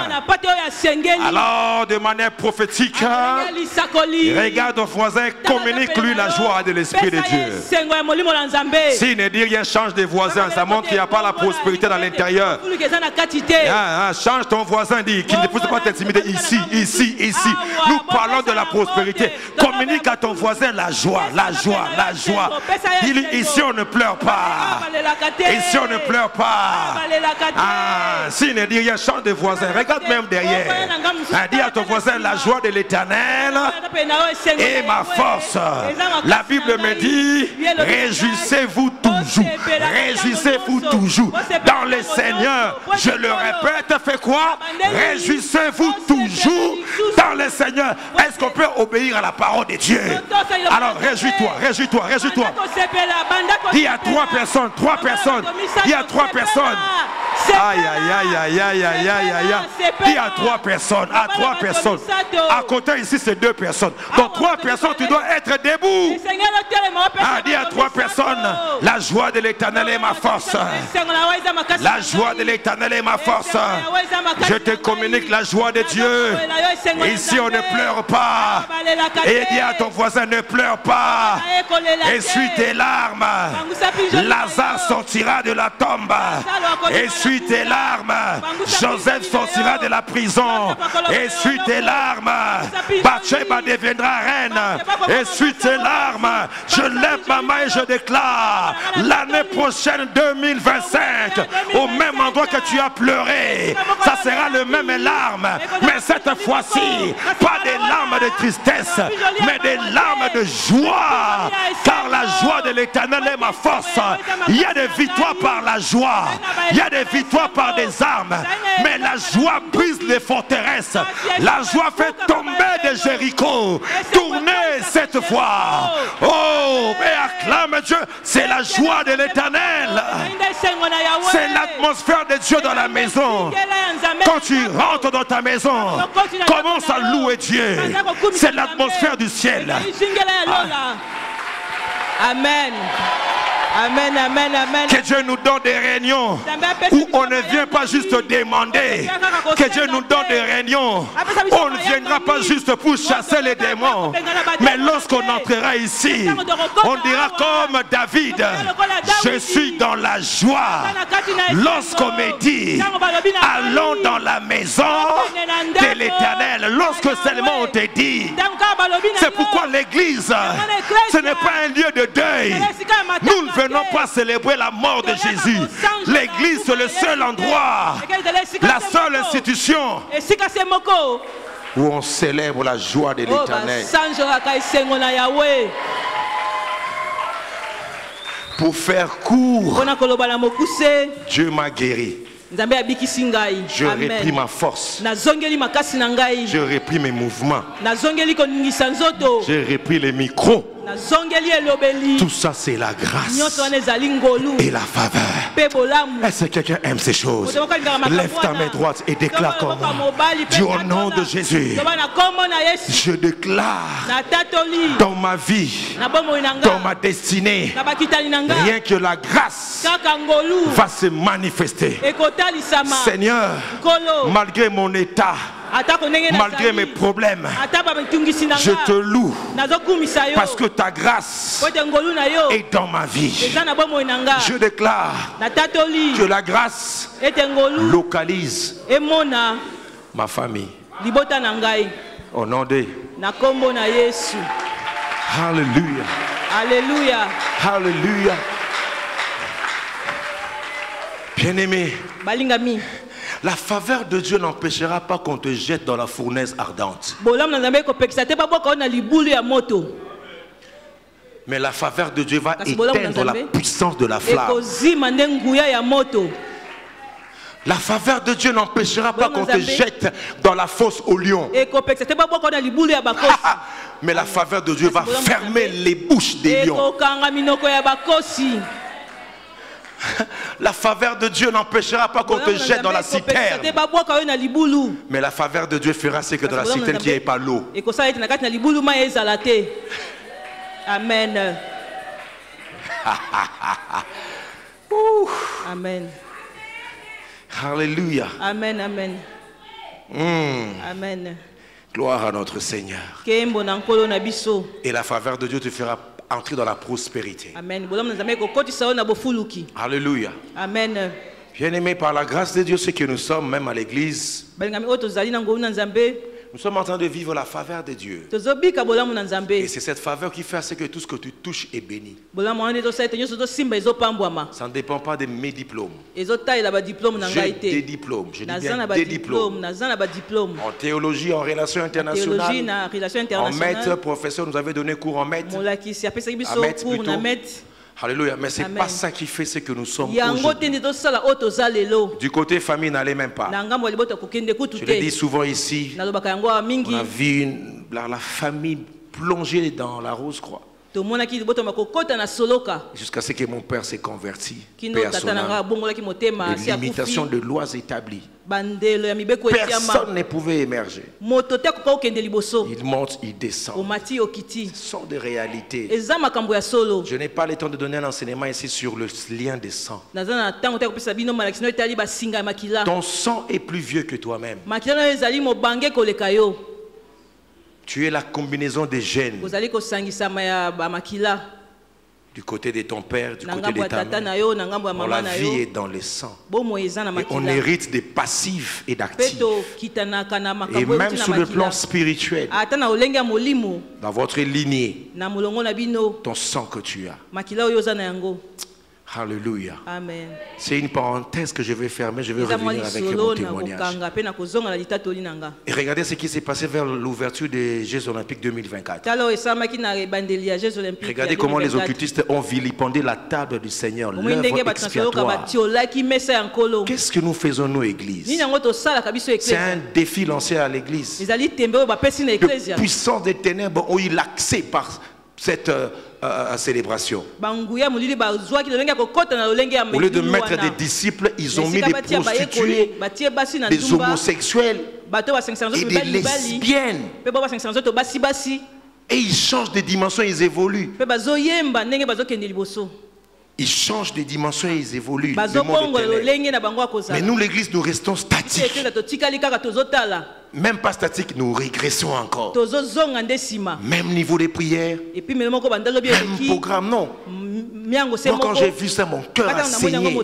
S2: Alors de manière prophétique, regarde ton voisin, communique-lui la joie de l'Esprit de Dieu. S'il ne dit rien, change de voisin, ça montre qu'il n'y a pas la prospérité dans l'intérieur. Change ton voisin, dit qu'il ne peut pas t'intimider ici, ici, ici. Nous parlons de la prospérité. Communique à ton voisin la joie, la joie, la joie. Dis-lui, ici on ne pleure pas. Ici on ne pleure pas. S'il ne dit rien, change de voisin. Regarde même derrière. Dis à ton voisin la joie de l'Éternel et ma force. La Bible me dit, réjouissez-vous toujours. Réjouissez-vous toujours. Dans le Seigneur, je le répète, fais quoi? Réjouissez-vous toujours dans le Seigneur. Est-ce qu'on peut obéir à la parole de Dieu? Alors réjouis-toi, réjouis-toi, réjouis-toi. Dis à 3 personnes, 3 personnes. Dis à 3 personnes. Aïe, aïe, aïe, aïe, aïe, aïe, aïe. Dis à 3 personnes, à 3 personnes. À côté ici, c'est 2 personnes. Donc 3 personnes, tu dois être debout. Dis à 3 personnes, la joie de l'Éternel est ma force. La joie de l'Éternel est ma force. Je te communique la joie de Dieu. Ici, on ne pleure pas. Et dis à ton voisin, ne pleure pas. Essuie tes larmes. Lazare sortira de la tombe. Essuie tes larmes. Joseph sortira de la prison. Essuie tes larmes. Bathsheba deviendra reine. Essuie tes larmes. Je lève ma main et je déclare l'année prochaine 2025, au même endroit que tu as pleuré, ça sera le même larme, mais cette fois-ci pas des larmes de tristesse, mais des larmes de joie, car la joie de l'Éternel est ma force. Il y a des victoires par la joie, il y a des victoires par des armes, mais la joie brise les forteresses. La joie fait tomber des Jéricho. Tournez cette fois. Oh, acclame Dieu, c'est la joie de l'Éternel. C'est l'atmosphère de Dieu dans la maison. Quand tu rentres dans ta maison, commence à louer Dieu. C'est l'atmosphère du ciel.
S3: Amen. Amen, amen, amen.
S2: Que Dieu nous donne des réunions où on ne vient pas juste demander. Que Dieu nous donne des réunions où on ne viendra pas juste pour chasser les démons. Mais lorsqu'on entrera ici, on dira comme David, je suis dans la joie. Lorsqu'on me dit, allons dans la maison de l'Éternel. Lorsque seulement on te dit, c'est pourquoi l'église, ce n'est pas un lieu de deuil. Nous ne venons pas célébrer la mort de Jésus. L'église, c'est le seul endroit, la seule institution où on célèbre la joie de l'Éternel. Pour faire court, Dieu m'a guéri. Je repris ma force. Je repris mes mouvements. J'ai repris les micros. Tout ça, c'est la grâce et la faveur. Est-ce que quelqu'un aime ces choses? Lève ta main droite et déclare comme moi. Dis au nom de Jésus, je déclare dans ma vie, dans ma destinée, rien que la grâce va se manifester. Seigneur, malgré mon état, malgré mes problèmes, je te loue parce que ta grâce est dans ma vie. Je déclare que la grâce localise ma famille. Au nom de Alléluia.
S3: Alléluia.
S2: Alléluia. Bien-aimé, la faveur de Dieu n'empêchera pas qu'on te jette dans la fournaise ardente. Mais la faveur de Dieu va éteindre la puissance de la flamme. La faveur de Dieu n'empêchera pas qu'on te jette dans la fosse au lion. Mais la faveur de Dieu va fermer les bouches des lions. La faveur de Dieu n'empêchera pas qu'on te jette dans la citerne. Mais la faveur de Dieu fera ce que dans la citerne qui n'est pas l'eau.
S3: Amen. Amen.
S2: Alléluia.
S3: Amen, amen. Amen.
S2: Gloire à notre Seigneur. Et la faveur de Dieu te fera entrer dans la prospérité.
S3: Amen.
S2: Alléluia.
S3: Amen.
S2: Bien-aimés, par la grâce de Dieu, ce que nous sommes, même à l'église, nous sommes en train de vivre la faveur de Dieu. Et c'est cette faveur qui fait que tout ce que tu touches est béni. Ça ne dépend pas de mes diplômes. J'ai des diplômes. Je dis bien des diplômes. En théologie, en relations internationales, en maître, professeur, nous avait donné cours en maître. Alléluia, mais ce n'est pas ça qui fait ce que nous sommes aujourd'hui. Du côté famille, n'allez même pas. Je le dis souvent ici, on a vu la famille plongée dans la rose-croix. Jusqu'à ce que mon père s'est converti. L'imitation de lois établies. Personne ne pouvait émerger. Il monte, il descend. Ce sont des réalités. Je n'ai pas le temps de donner un enseignement ici sur le lien des sangs. Ton sang est plus vieux que toi-même. Tu es la combinaison des gènes. Du côté de ton père, du côté de ta mère. La vie est dans le sang. Et on hérite des passifs et d'actifs. Et même sur le plan spirituel, dans votre lignée, ton sang que tu as. Alléluia.
S3: Amen.
S2: C'est une parenthèse que je vais fermer. Je vais revenir avec mon témoignage. Et regardez ce qui s'est passé vers l'ouverture des Jeux Olympiques 2024. Regardez comment les occultistes ont vilipendé la table du Seigneur, l'œuvre expiatoire. Qu'est-ce que nous faisons, nous, Église? C'est un défi lancé à l'Église. De puissance des ténèbres ont eu l'accès par cette célébration.
S3: banguya mulili bazwaki lolenge kokota na lolenge ya
S2: Au lieu de mettre des disciples, ils ont mis des prostituées, des homosexuels et des lesbiennes. Et ils changent de dimension, ils évoluent. Ils changent de dimension et ils évoluent. Le monde est. Mais nous, l'église, nous restons statiques. Même pas statiques, nous régressons encore. Même niveau des prières, même programme, non. Moi, quand j'ai vu ça, mon cœur a saigné.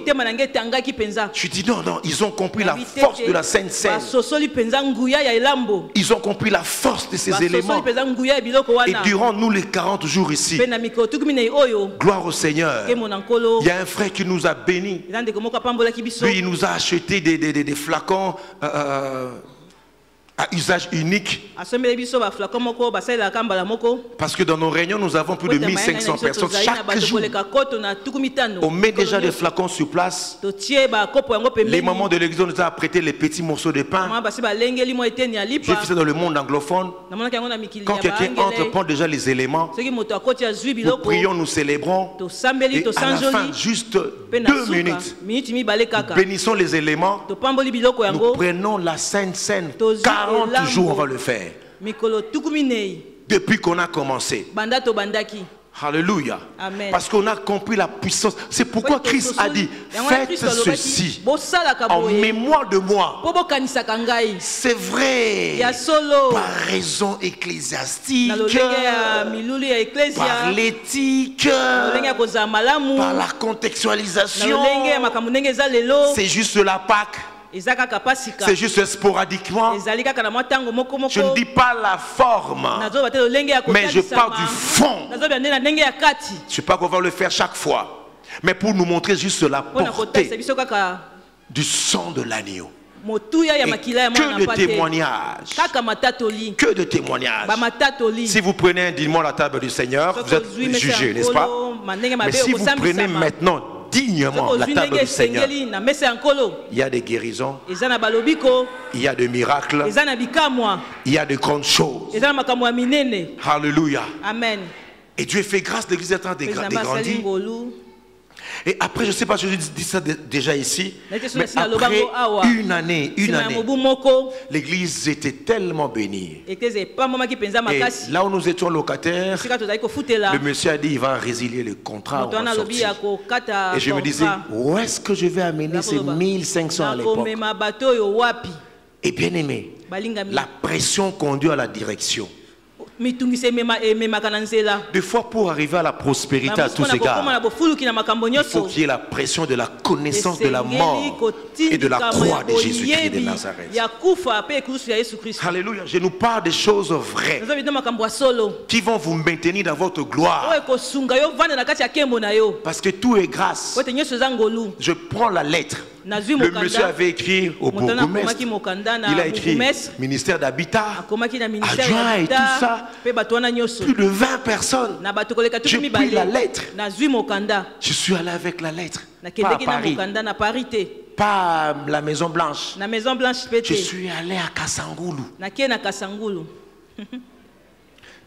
S2: Je dis non, non, ils ont compris la force de la Sainte Seine. Ils ont compris la force de ces éléments. Et durant nous les 40 jours ici, gloire au Seigneur, il y a un frère qui nous a bénis. Lui, il nous a acheté des flacons à usage unique. Parce que dans nos réunions, nous avons plus de 1500 personnes chaque jour. On met déjà des flacons sur place. Les mamans de l'église nous ont prêté les petits morceaux de pain. J'ai fait ça dans le monde anglophone. Quand quelqu'un entre, prend déjà les éléments. Nous prions, nous célébrons. Et à la fin, juste 2 minutes, nous bénissons les éléments. Nous prenons la Sainte Seine. 40 jours on va le faire. Depuis qu'on a commencé. Alléluia. Parce qu'on a compris la puissance. C'est pourquoi Christ a dit, faites ceci en mémoire de moi. C'est vrai. Par raison ecclésiastique, par l'éthique, par la contextualisation. C'est juste la Pâque. C'est juste sporadiquement. Je ne dis pas la forme, mais je parle du fond. Je ne sais pas qu'on va le faire chaque fois, mais pour nous montrer juste la portée du sang de l'agneau. Que de témoignages. Que de témoignages. Si vous prenez dignement la table du Seigneur, vous êtes jugé, n'est-ce pas? Mais si vous prenez maintenant dignement la table du Seigneur, il y a des guérisons, il y a des miracles, il y a de grandes choses. Alléluia.
S3: Amen.
S2: Et Dieu fait grâce, l'église est en train de grandir. Et après, je ne sais pas, je dis ça déjà ici, mais après une année, l'église était tellement bénie. Et là où nous étions locataires, le monsieur a dit il va résilier le contrat. Et je me disais, où est-ce que je vais amener ces 1500 à l'époque? Et bien aimé, la pression conduit à la direction. Des fois, pour arriver à la prospérité à tous égards, il faut qu'il y ait la pression de la connaissance de la mort et de la croix de Jésus-Christ de Nazareth. Alléluia. Je nous parle des choses vraies qui vont vous maintenir dans votre gloire. Parce que tout est grâce. Je prends la lettre. Le monsieur avait écrit au bourgmestre, il a écrit ministère d'Habitat, adjoint et tout ça, plus de 20 personnes. J'ai pris la lettre, je suis allé avec la lettre, pas à Paris, pas à la Maison Blanche, je suis allé à Kassangoulou,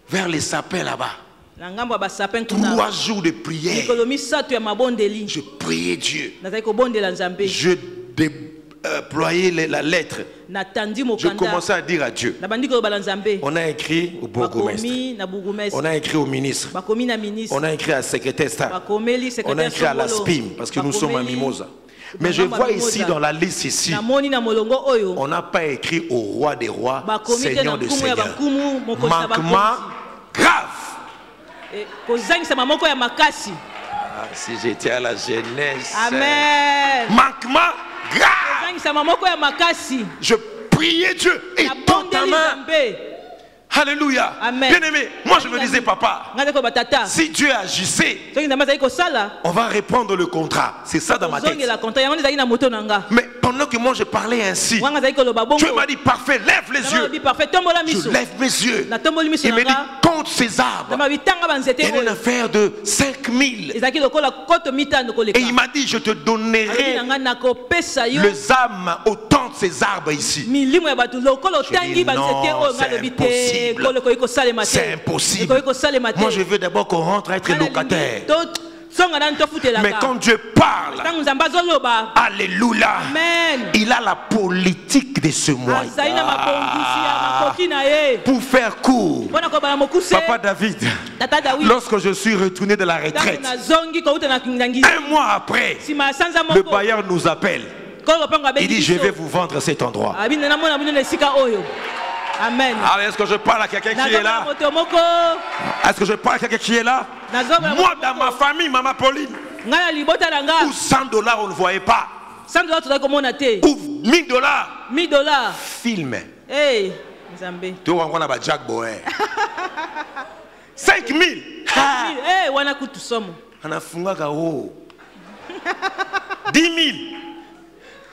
S2: vers les sapins là-bas. 3 jours de prière. Je priais Dieu. Je déployais la lettre. Je commençais à dire à Dieu. On a écrit au bourgmestre. On a écrit au ministre. On a écrit à la secrétaire d'État. On a écrit à la SPIM parce que nous sommes à Mimosa. Mais je vois ici dans la liste ici, on n'a pas écrit au roi des rois, Seigneur des seigneurs. Manquement grave. Si j'étais à la jeunesse.
S3: Amen.
S2: Manquement grave. Je priais Dieu et tends ta main. Alléluia. Bien aimé, moi je me disais, papa, si Dieu agissait, on va répondre le contrat. C'est ça dans ma tête. Mais pendant que moi je parlais ainsi, Dieu m'a dit, parfait, lève les yeux. Je lève mes yeux. Il me dit, compte ces arbres. Il y a une affaire de 5000. Et il m'a dit, je te donnerai les âmes au temps de ces arbres ici.
S3: milimo ya bato lokolo
S2: Je dis
S3: tangi ba
S2: non,
S3: nzete oyo
S2: c'est
S3: nga lobi te
S2: impossible.
S3: kolo koyi kosalema te
S2: C'est impossible.
S3: ekoyi kosalema te
S2: Moi, je veux d'abord qu'on rentre à être
S3: Nga nalingi
S2: locataire.
S3: songa nani tofutelaka
S2: Mais quand Dieu parle,
S3: ntango nzambe azoloba
S2: alléluia,
S3: amen
S2: il a la politique de ce mois.
S3: azali na mabongisi ya makoki na ye
S2: Pour faire court,
S3: mpona kobala mokuse
S2: Papa David,
S3: tata dawidi
S2: lorsque je suis retourné de la
S3: ntango
S2: retraite,
S3: nazongi kouta na ndangisi
S2: un mois après,
S3: nsima ya sanza
S2: le
S3: moko
S2: bailleur nous appelle.
S3: kolo lopango
S2: Il
S3: abengi
S2: dit, je vais
S3: biso
S2: vous vendre cet endroit.
S3: abi namona bino na esika oyo amen
S2: Alors, est-ce que je parle à quelqu'un qui est
S3: nazobala
S2: là?
S3: moto moko
S2: Est-ce que je parle à quelqu'un qui est là?
S3: nazobala
S2: Moi,
S3: moto
S2: dans ma
S3: moko.
S2: famille, Maman Pauline,
S3: ngai na libota na nga
S2: où $100, on ne voyait pas.
S3: $100 tozali komona te
S2: Ou $1000.
S3: $1000
S2: Film.
S3: hey nzambe
S2: Tu vois, on a Jack Boer. 5000.
S3: hey wana kutu somo
S2: On a fungaka haut. 10 000.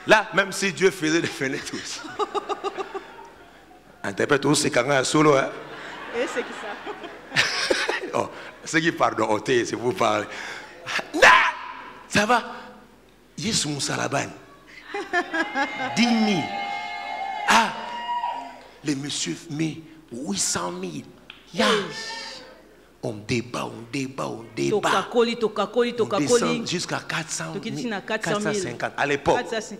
S2: Là, même si Dieu faisait des fenêtres aussi. Interprète aussi quand on solo. Hein?
S3: et c'est qui ça
S2: Oh, ceux qui parlent de hôtel, c'est vous parler. Non, ça va. Yes, mon salaban. 10 000. Ah, les messieurs met 800 000. Yeah. On débat, on débat, on débat.
S3: tokakoli tokakoli
S2: On descend
S3: tokakoli
S2: jusqu'à 400 000,
S3: tokitisi na 400 000
S2: 450 à l'époque.
S3: 450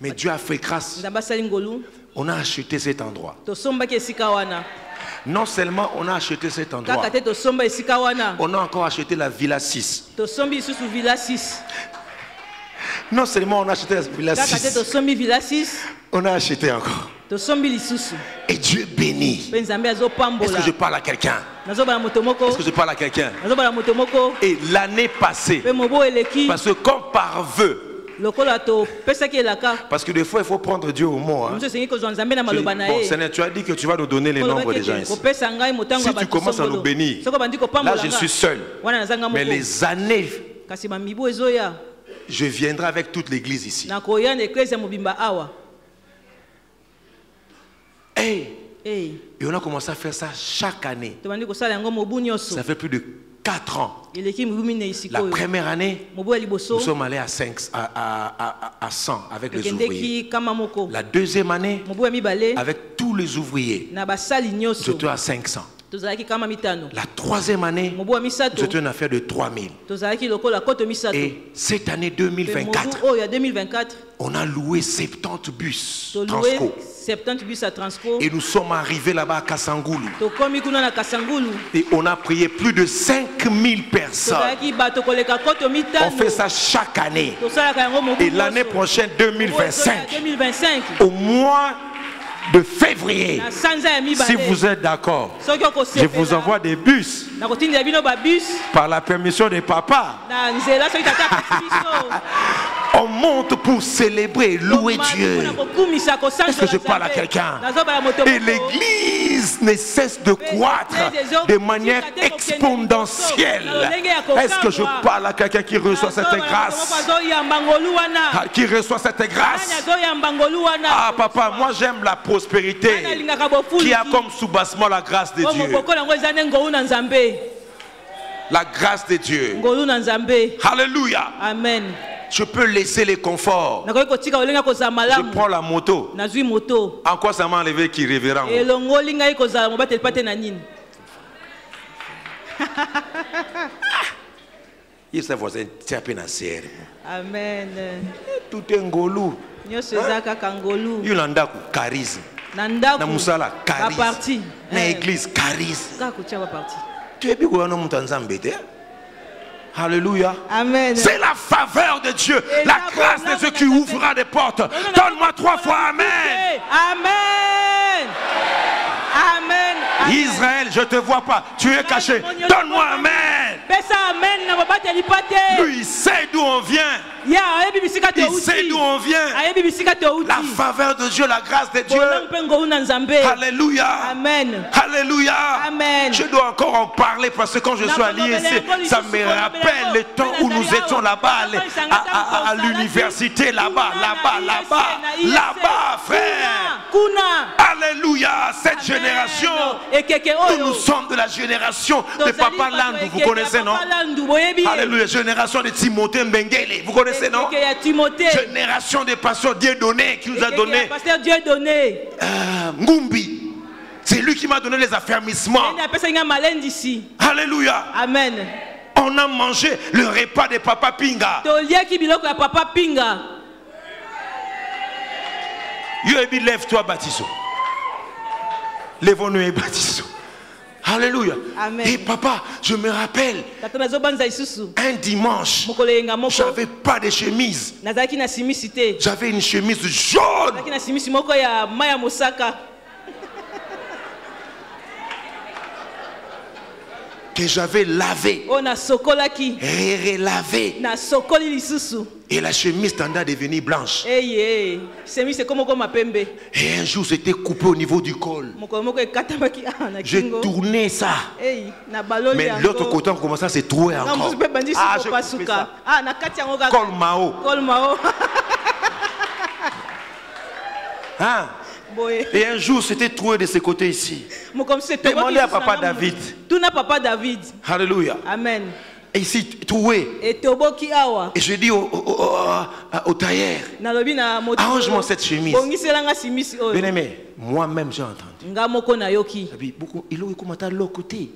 S2: Mais Dieu a fait grâce.
S3: nzambe asali ngolu
S2: On a acheté cet endroit.
S3: tosombaki esika wana
S2: Non seulement on a acheté cet endroit,
S3: kaka te tosomba esika wana
S2: on a encore acheté la Villa 6.
S3: tosombi lisusu villa 6
S2: Non seulement on a acheté la Villa
S3: kaka te
S2: 6,
S3: tosombi villa 6
S2: on a acheté encore.
S3: tosombi lisusu
S2: Et Dieu bénit.
S3: mpe nzambe
S2: Est-ce
S3: azopambola
S2: que je parle à quelqu'un?
S3: nazobala moto moko
S2: Est-ce que je parle à quelqu'un?
S3: nazobala moto moko
S2: Et l'année passée,
S3: mpe mobo eleki
S2: parce que comme par vœu,
S3: lokola topesaki elaka
S2: parce que des fois il faut prendre Dieu au mot. Hein.
S3: mosu esengi kozwa nzambe na
S2: Tu dis,
S3: maloba na
S2: bon,
S3: ye
S2: Seigneur, tu as dit que tu vas nous donner les nombres des gens ici.
S3: kopesa ngai motango
S2: Si
S3: ya
S2: tu
S3: bato
S2: commences à
S3: songolo.
S2: nous bénir,
S3: Soko bandi
S2: là
S3: kopambola
S2: je
S3: nga.
S2: suis seul.
S3: wana nazanga
S2: Mais
S3: moko
S2: les années,
S3: kasi bamibu ezoya
S2: je viendrai avec toute l'église ici.
S3: nakoya na eklese ya mobimba awa
S2: Hey,
S3: hey.
S2: et on a commencé à faire ça chaque année.
S3: tobandi kosala yango mobu nyonso
S2: Ça fait plus de 4 ans.
S3: eleki mibu mine
S2: La
S3: esika oyo
S2: première année,
S3: mobu ya liboso
S2: nous sommes allés à 100 avec les ouvriers.
S3: tokendeki kama moko
S2: La deuxième année,
S3: mobu ya mibale
S2: avec tous les ouvriers,
S3: na basali
S2: nous
S3: nyonso
S2: étions à 500.
S3: tozalaki kama mitano
S2: La troisième année,
S3: mobu ya
S2: nous
S3: misato
S2: étions une affaire de 3000.
S3: tozalaki lokola koto misato
S2: Et cette année
S3: Mpe
S2: 2024,
S3: mobu oyo ya 2024
S2: on a loué 70 bus
S3: toloue
S2: Transco.
S3: 70 bus à Transco
S2: Et nous sommes arrivés là-bas à Kassangoulou.
S3: tokomi kuna na kasangulu
S2: Et on a prié plus de 5000 personnes.
S3: tozalaki bato koleka koto mitano
S2: On fait ça chaque année.
S3: tosalaka yango mobu
S2: Et l'année
S3: nyonso.
S2: prochaine,
S3: Mobu ezoya
S2: 2025,
S3: 2025
S2: au mois de février,
S3: na sanza ya mibale
S2: si vous êtes d'accord,
S3: soki
S2: je vous envoie des bus
S3: nakotindela bino babus
S2: par la permission des papas.
S3: na nzela soki tata apesi biso
S2: On monte pour célébrer, louer Dieu. Est-ce que je parle à quelqu'un? Et l'église ne cesse de croître de manière exponentielle. Est-ce que je parle à quelqu'un qui reçoit cette grâce? Qui reçoit cette grâce? Ah papa, moi j'aime la prospérité qui a comme sous-bassement la grâce de Dieu. La grâce de Dieu. Alléluia.
S3: Amen.
S2: Je peux laisser les conforts. Je prends la moto. En quoi ça m'a enlevé qui révérend? Il s'est voisin tapé dans serre.
S3: Amen.
S2: Tout est ngolou. Il a un charisme. Na musala charisme. Na église charisme. Tu es bien qu'on a monté ensemble. Alléluia.
S3: Amen.
S2: C'est la faveur de Dieu, la grâce de Dieu qui ouvrira des portes. Donne-moi 3 fois Amen.
S3: Amen. Amen.
S2: Israël, je ne te vois pas. Tu es caché. Donne-moi Amen. Lui, il sait d'où on vient. Il sait d'où on vient. La faveur de Dieu, la grâce de Dieu. Alléluia.
S3: Amen.
S2: Alléluia.
S3: Amen.
S2: Je dois encore en parler parce que quand je suis allé ici, ça me rappelle le temps où nous étions là-bas à l'université, là-bas, frère. Alléluia. Cette génération, nous sommes de la génération de Papa Landou. Vous connaissez, non? Alléluia. Génération de Timothée Mbengele. Vous connaissez, non? Génération de Pasteur Dieudonné qui nous a donné Ngumbi. C'est lui qui m'a donné les affermissements. Alléluia.
S3: Amen.
S2: On a mangé le repas de Papa Pinga. Yoebi, lève-toi, Baptiso. Lève-nous et Baptiso. Alléluia.
S3: Amen.
S2: Et papa, je me rappelle, un dimanche, j'avais pas de chemise. J'avais une chemise jaune. Que j'avais lavé et relavé. Et la chemise tendait à devenir blanche. Et un jour, c'était coupé au niveau du col. J'ai tourné ça. Mais l'autre côté, on commençait à se trouer encore. Ah, j'ai coupé ça. Col Mao. Hein? Et un jour, c'était troué de ce côté ici. Demandez à Papa David. Alléluia.
S3: Amen.
S2: Et ici, troué. Et je dis au tailleur, arrange-moi cette chemise. Bien aimé, moi-même j'ai entendu. Il a commencé à l'autre côté.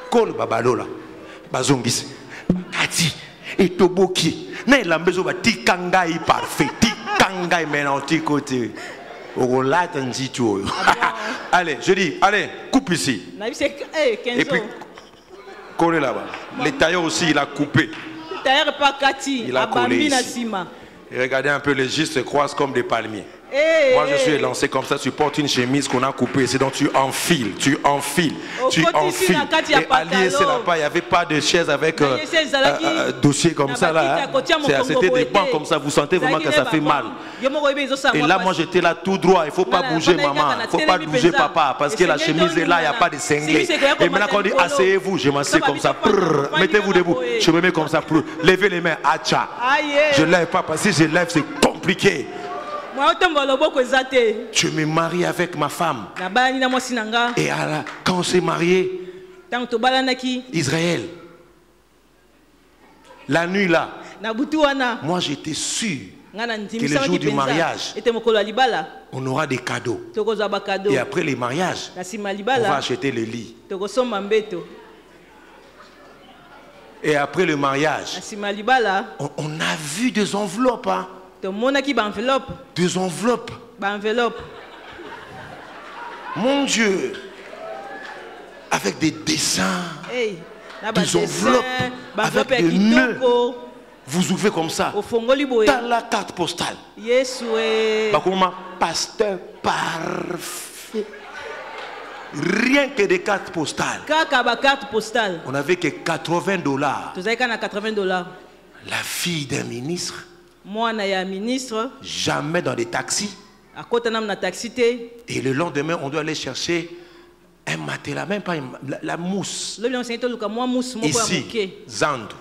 S2: Kol babalola. Bazongis. Kati. Et toboki. Na ilambezo ba tikangai parfait. Tikangai maintenant côté. Allez, je dis, allez, coupe ici. Et puis, collez là-bas. Le tailleur aussi, il a coupé. Il a collé ici. Et regardez un peu, les gistes se croisent comme des palmiers. Moi, je suis lancé comme ça. Tu portes une chemise qu'on a coupée. C'est donc tu enfiles. Et allié, c'est là-bas. Il n'y avait pas de chaise avec dossier comme ça. Là. C'était des bancs comme ça. Vous sentez vraiment que ça fait mal. Et là, moi, j'étais là tout droit. Il ne faut pas bouger, maman. Il ne faut pas bouger, papa. Parce que la chemise est là. Il n'y a pas de cinglé. Et maintenant, quand on dit asseyez-vous, je m'assieds comme ça. Mettez-vous debout. Je me mets comme ça. Levez les mains. Acha. Je ne lève pas. Parce que si je lève, c'est compliqué. Je me marie avec ma femme. Et quand on s'est marié, Israël, la nuit là, moi j'étais sûr que le jour du mariage, on aura des cadeaux. Et après les mariages, on va acheter le lit. Et après le mariage, on a vu des enveloppes. Hein? Des enveloppes. Mon Dieu. Avec des dessins. Des enveloppes. Avec des nœuds. Vous ouvrez comme ça. Dans la carte postale. Pasteur parfait. Rien que des cartes postales. On n'avait que $80. La fille d'un ministre. Jamais dans des taxis. Et le lendemain, on doit aller chercher un matelas, même pas la mousse. Ici, Zandou.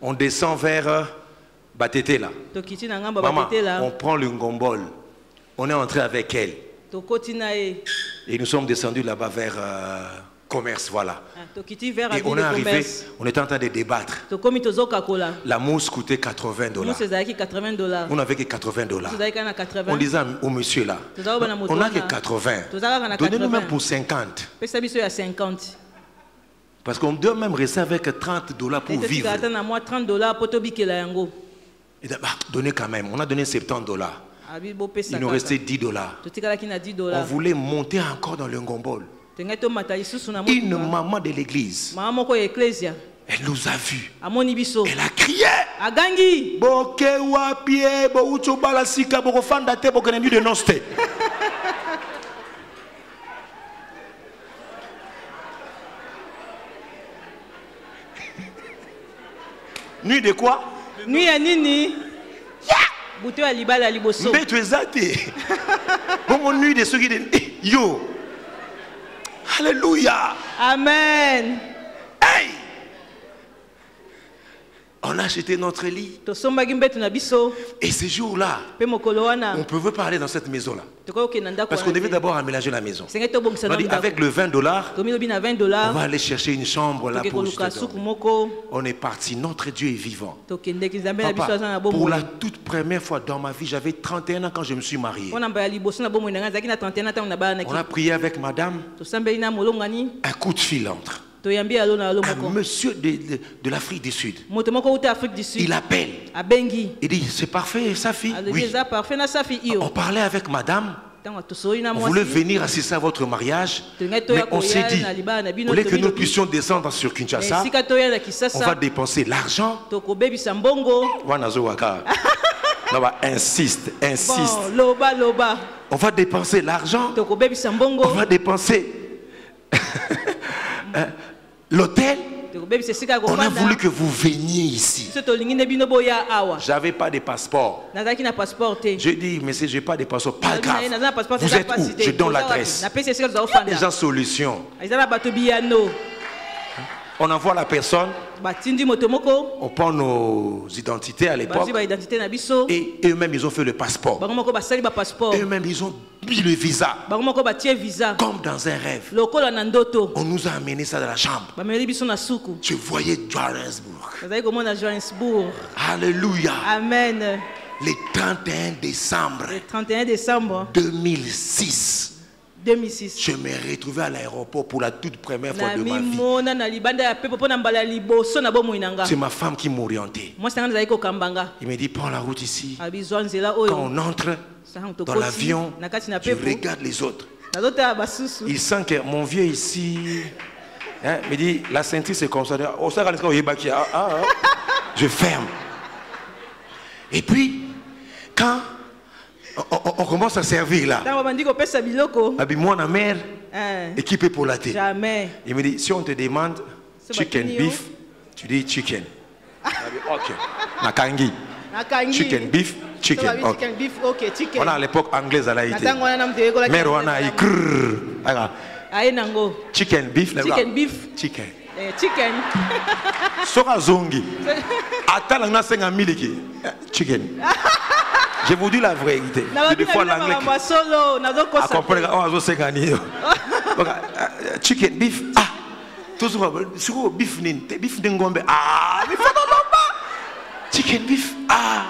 S2: On descend vers Batete là. Maman, on prend le ngombol. On est entré avec elle. Et nous sommes descendus là-bas vers commerce, voilà. Et on est arrivé, on était en train de débattre. La mousse coûtait $80. On n'avait que $80. On disait au monsieur là, on n'a que 80. Donnez-nous même pour 50. Parce qu'on doit même rester avec $30 pour vivre. Et donnez quand même, on a donné $70. Il nous restait $10. On voulait monter encore dans le ngombol. Une maman de l'église, elle nous a vus. Elle a crié. Nuit de quoi?
S3: Nuit à Nini.
S2: Mais tu es athée. Bon, nuit de ceux qui disent yo. Alléluia.
S3: Amen.
S2: Hey. On On a acheté notre lit.
S3: tosombaki mbetu na biso
S2: Et ce jour-là,
S3: pe mokolo wana
S2: on pouvait parler dans cette maison-là.
S3: tokoki okenda ndako
S2: Parce qu'on devait d'abord aménager la maison.
S3: senge tobongisa
S2: On a
S3: na
S2: dit,
S3: ndako
S2: avec le $20,
S3: tomilobi na
S2: on
S3: $20
S2: va aller chercher une chambre là
S3: toke
S2: pour
S3: koluka
S2: juste
S3: suku
S2: dormir.
S3: moko
S2: On est parti. Notre Dieu est vivant.
S3: tokendeki nzambe na biso
S2: Papa,
S3: aza na
S2: pour
S3: bomoi
S2: la toute première fois dans ma vie, j'avais 31 ans quand je me suis marié.
S3: mpona mbala liboso na bomoi na ngai azalaki na 31 ntango na balanaki
S2: On a prié avec madame.
S3: tosambeli na molongani
S2: Un coup de fil entre.
S3: toyambi alo na alo
S2: Un
S3: moko
S2: monsieur de l'Afrique du Sud.
S3: moto moko uta Afrique du Sud
S2: Il appelle.
S3: abengi
S2: Il dit, c'est parfait, sa fille.
S3: alobi
S2: Oui.
S3: eza parfait na safi
S2: On
S3: iyo
S2: parlait avec madame.
S3: ntango tosoli na
S2: On voulait
S3: mwasi
S2: venir assister à votre mariage.
S3: tolingai
S2: Mais
S3: toya
S2: on s'est
S3: koya
S2: dit,
S3: na libala na
S2: au
S3: bino
S2: lieu que nous
S3: tomilobi
S2: puissions descendre sur Kinshasa,
S3: esika toya na
S2: on va
S3: kisasa
S2: dépenser l'argent.
S3: tokobebisa mbongo
S2: Insiste.
S3: bon loba
S2: On va dépenser l'argent.
S3: tokobebisa
S2: On
S3: mbongo
S2: va dépenser l'hôtel.
S3: tokobebisa esika ya
S2: On a voulu
S3: kofanda
S2: que vous veniez ici.
S3: biso tolingi nde bino boya awa
S2: J'avais pas de passeport.
S3: nazalaki na passeport te
S2: Je dis, monsieur, j'ai pas de passeport. Pas grave.
S3: naza na passeport te
S2: Vous
S3: eza
S2: êtes où?
S3: pasi te
S2: Je donne
S3: Oza wapi?
S2: l'adresse.
S3: napesi esika toza kofanda
S2: Déjà solution.
S3: eza na bato biyano
S2: On envoie la personne.
S3: batindi moto moko
S2: On prend nos identités à l'époque.
S3: bazwi baidentité na biso
S2: Et eux-mêmes, ils ont fait le passeport.
S3: bango moko basali bapasseport
S2: Eux-mêmes, ils ont mis le visa.
S3: bango moko batie visa
S2: Comme dans un rêve.
S3: lokola na ndoto
S2: On nous a amené ça dans la chambre.
S3: bameli biso na suku
S2: Je voyais Johannesburg.
S3: bazali komona johannesbourg
S2: Alléluia.
S3: amen
S2: Le 31 décembre
S3: le 31 décembre
S2: 2006,
S3: 2006
S2: je me retrouvais à l'aéroport pour la toute première fois
S3: na
S2: de ma vie.
S3: mimona na libanda ya pepo mpona mbala ya liboso na bomoi na nga
S2: C'est ma femme qui m'orientait.
S3: mwasi nanga nazali kokambanga
S2: Il me dit, prends la route ici.
S3: abizwa nzela
S2: Quand
S3: oyo
S2: on entre
S3: sango
S2: dans
S3: tokoti
S2: l'avion,
S3: na kati na
S2: je
S3: pepo
S2: regarde les autres.
S3: nazotala basusu
S2: Il sent que mon vieux ici, hein, me dit, la ceinture c'est comme ça. Je ferme. Et puis, quand on commence à servir là,
S3: ntango bandi kopesa biloko
S2: moi, ma mère, équipée pour la thé.
S3: jamais
S2: Il me dit, si on te demande
S3: C'est
S2: chicken
S3: batini,
S2: beef, tu dis chicken. Ok. Nakangi.
S3: nakangi
S2: Chicken beef, chicken.
S3: Chicken,
S2: Ok.
S3: chicken beef, ok, chicken.
S2: On a à l'époque anglaise à la
S3: Na
S2: été.
S3: ntango wana namutu yekolaki
S2: Mère wana
S3: na-
S2: i krrr. Aga.
S3: aye nango
S2: Chicken beef. là,
S3: chicken
S2: là.
S3: beef
S2: Chicken.
S3: chicken
S2: Soka zongi. Atala na senga miliki. Chicken. Je vous dis la vérité. Des fois l'anglais.
S3: makambo ya solo
S2: A
S3: nazokosa
S2: comprendre oh azo senga ni. Chicken beef. Ah. Toujours sur beef nin, beef ngombe. Ah, beef ngombe. Chicken beef. Ah.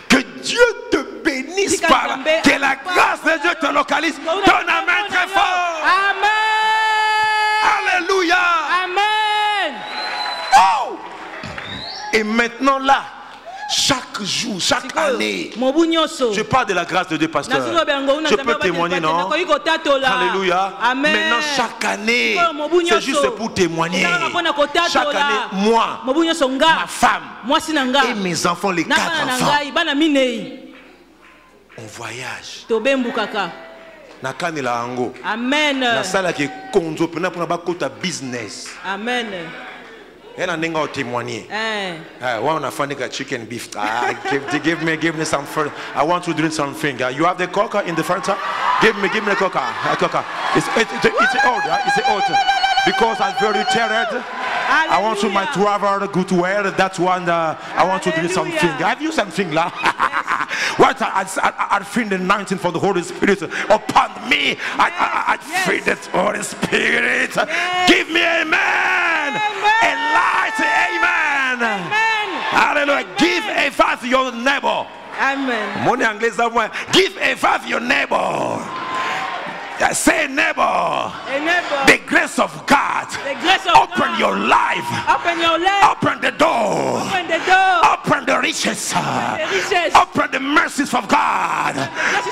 S2: Que Dieu te bénisse par là. Que la grâce de Dieu te localise. Donne un main très fort.
S3: amen
S2: Alléluia.
S3: amen
S2: Oh. Et maintenant là, chaque jour, chaque année,
S3: mobu nyonso
S2: je parle de la grâce de Dieu, pasteur. Je peux témoigner, non? Alléluia.
S3: amen
S2: Maintenant, chaque année,
S3: Mobu
S2: c'est
S3: nyonso.
S2: juste pour témoigner.
S3: Ozalaka mpona kotatola.
S2: Chaque année, moi,
S3: mobu nyonso nga
S2: ma femme
S3: mwasi na nga
S2: et mes enfants, les
S3: na
S2: 4
S3: bana na
S2: enfants,
S3: ngai bana minei
S2: on voyage.
S3: tobembukaka
S2: Nakanela ango.
S3: amen
S2: Na sala ke konzo pena pour na kota business.
S3: amen
S2: Et na nenga témoigner. One of a chicken beef. Give me some food. I want to drink something. You have the coca in the front. Give me the coca. Coca. It's old. It's old. Because I'm very tired. I want to my travel good wear. That's one. I want to drink something. Have you something la? What I feel the 19 for the Holy Spirit upon me. I feel the Holy Spirit. Give me amen. Light, amen. Hallelujah. Give a five to your neighbor.
S3: amen
S2: Money anglais somewhere. Give a five to your neighbor. Say neighbor.
S3: a neighbor
S2: The grace of God.
S3: the grace of
S2: Open
S3: God.
S2: your life.
S3: Open your leg
S2: Open the door.
S3: open the door
S2: Open the riches.
S3: the riches
S2: Open the mercies of God.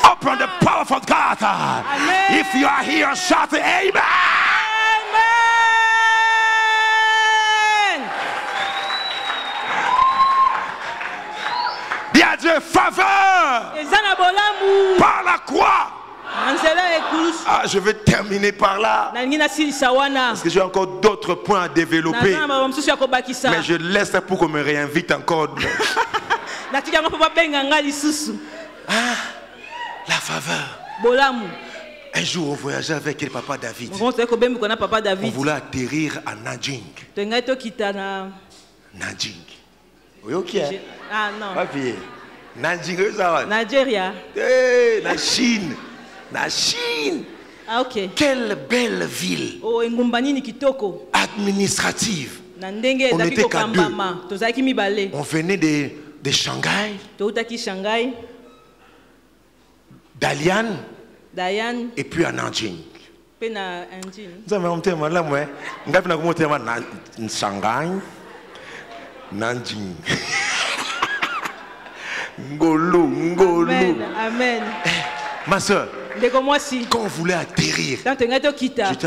S2: Open the power of God.
S3: Amen.
S2: If you are here, shout amen.
S3: amen
S2: Bien Dieu, faveur
S3: eza na bolamu
S2: par la croix.
S3: na nzela ya ekulusu
S2: Ah, je vais terminer par là.
S3: nalingi nasilisa wana
S2: Parce que j'ai encore d'autres points à développer.
S3: naza na makambo mosusu ya kobakisa
S2: Mais je laisse pour qu'on me réinvite encore.
S3: natika yango mpo babenga ngai lisusu
S2: La faveur.
S3: bolamu
S2: Un jour, on voyageait avec le papa David.
S3: Papa
S2: On
S3: David.
S2: voulait atterrir à Nanjing. Nanjing. Oui, ok.
S3: Ah non.
S2: Papier. Nanjing, ça va.
S3: Nigeria.
S2: La Chine. La Chine.
S3: Ah ok.
S2: Quelle belle ville.
S3: Oh, Ngumbanini kitoko.
S2: Administrative.
S3: On
S2: était qu'à deux.
S3: On
S2: On venait de Shanghai,
S3: Shanghai,
S2: d'Alian
S3: Dayan,
S2: et puis à Nanjing.
S3: Pena Engine.
S2: Nous avons un thème là, moi. Nous avons un thème à Shanghai, Nanjing. Ngolo, Ngolo.
S3: Amen. Amen.
S2: Ma soeur,
S3: Quand
S2: quand on voulait atterrir, j'étais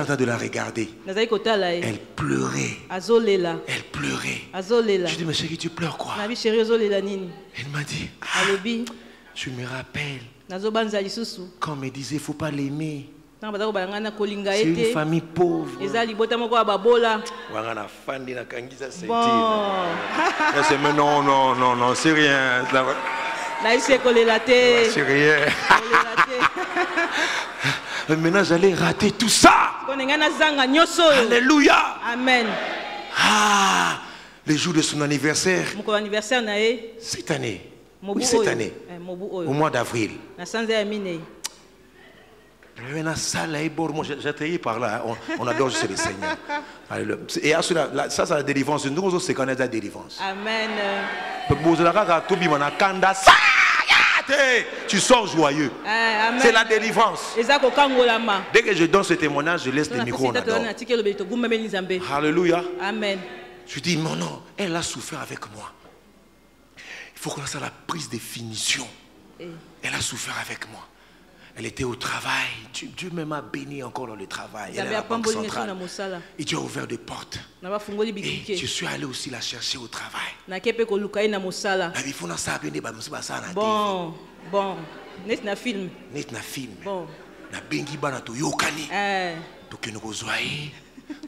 S2: en train de la regarder. Elle pleurait. Elle pleurait. Je dis, mais chérie, tu pleures quoi? Elle m'a dit, je me rappelle quand on me disait, il ne faut pas l'aimer. C'est une famille pauvre. Mais non, c'est rien. C'est rien. Maintenant, j'allais rater tout ça. Alléluia.
S3: Amen.
S2: Ah, le jour de son anniversaire, cette année. Oui, cette année. Au mois d'avril. J'ai travaillé par là. On adore juste le Seigneur. Et ça, c'est la délivrance. Nous aussi, c'est qu'on a la délivrance.
S3: Amen.
S2: Tu sors joyeux. C'est la délivrance. Dès que je donne ce témoignage, je laisse le micro. Alléluia.
S3: Amen.
S2: Je dis, mon non, elle a souffert avec moi. Il faut qu'on ait la prise de finition. Elle a souffert avec moi. Elle était au travail. Dieu même m'a béni encore dans le travail. Elle est à la banque centrale. Et Dieu a ouvert des portes. Et je suis allé aussi la chercher au travail.
S3: Bon. Net na film. Bon.
S2: Na bengi bana to yokani. To kenoko zoaye.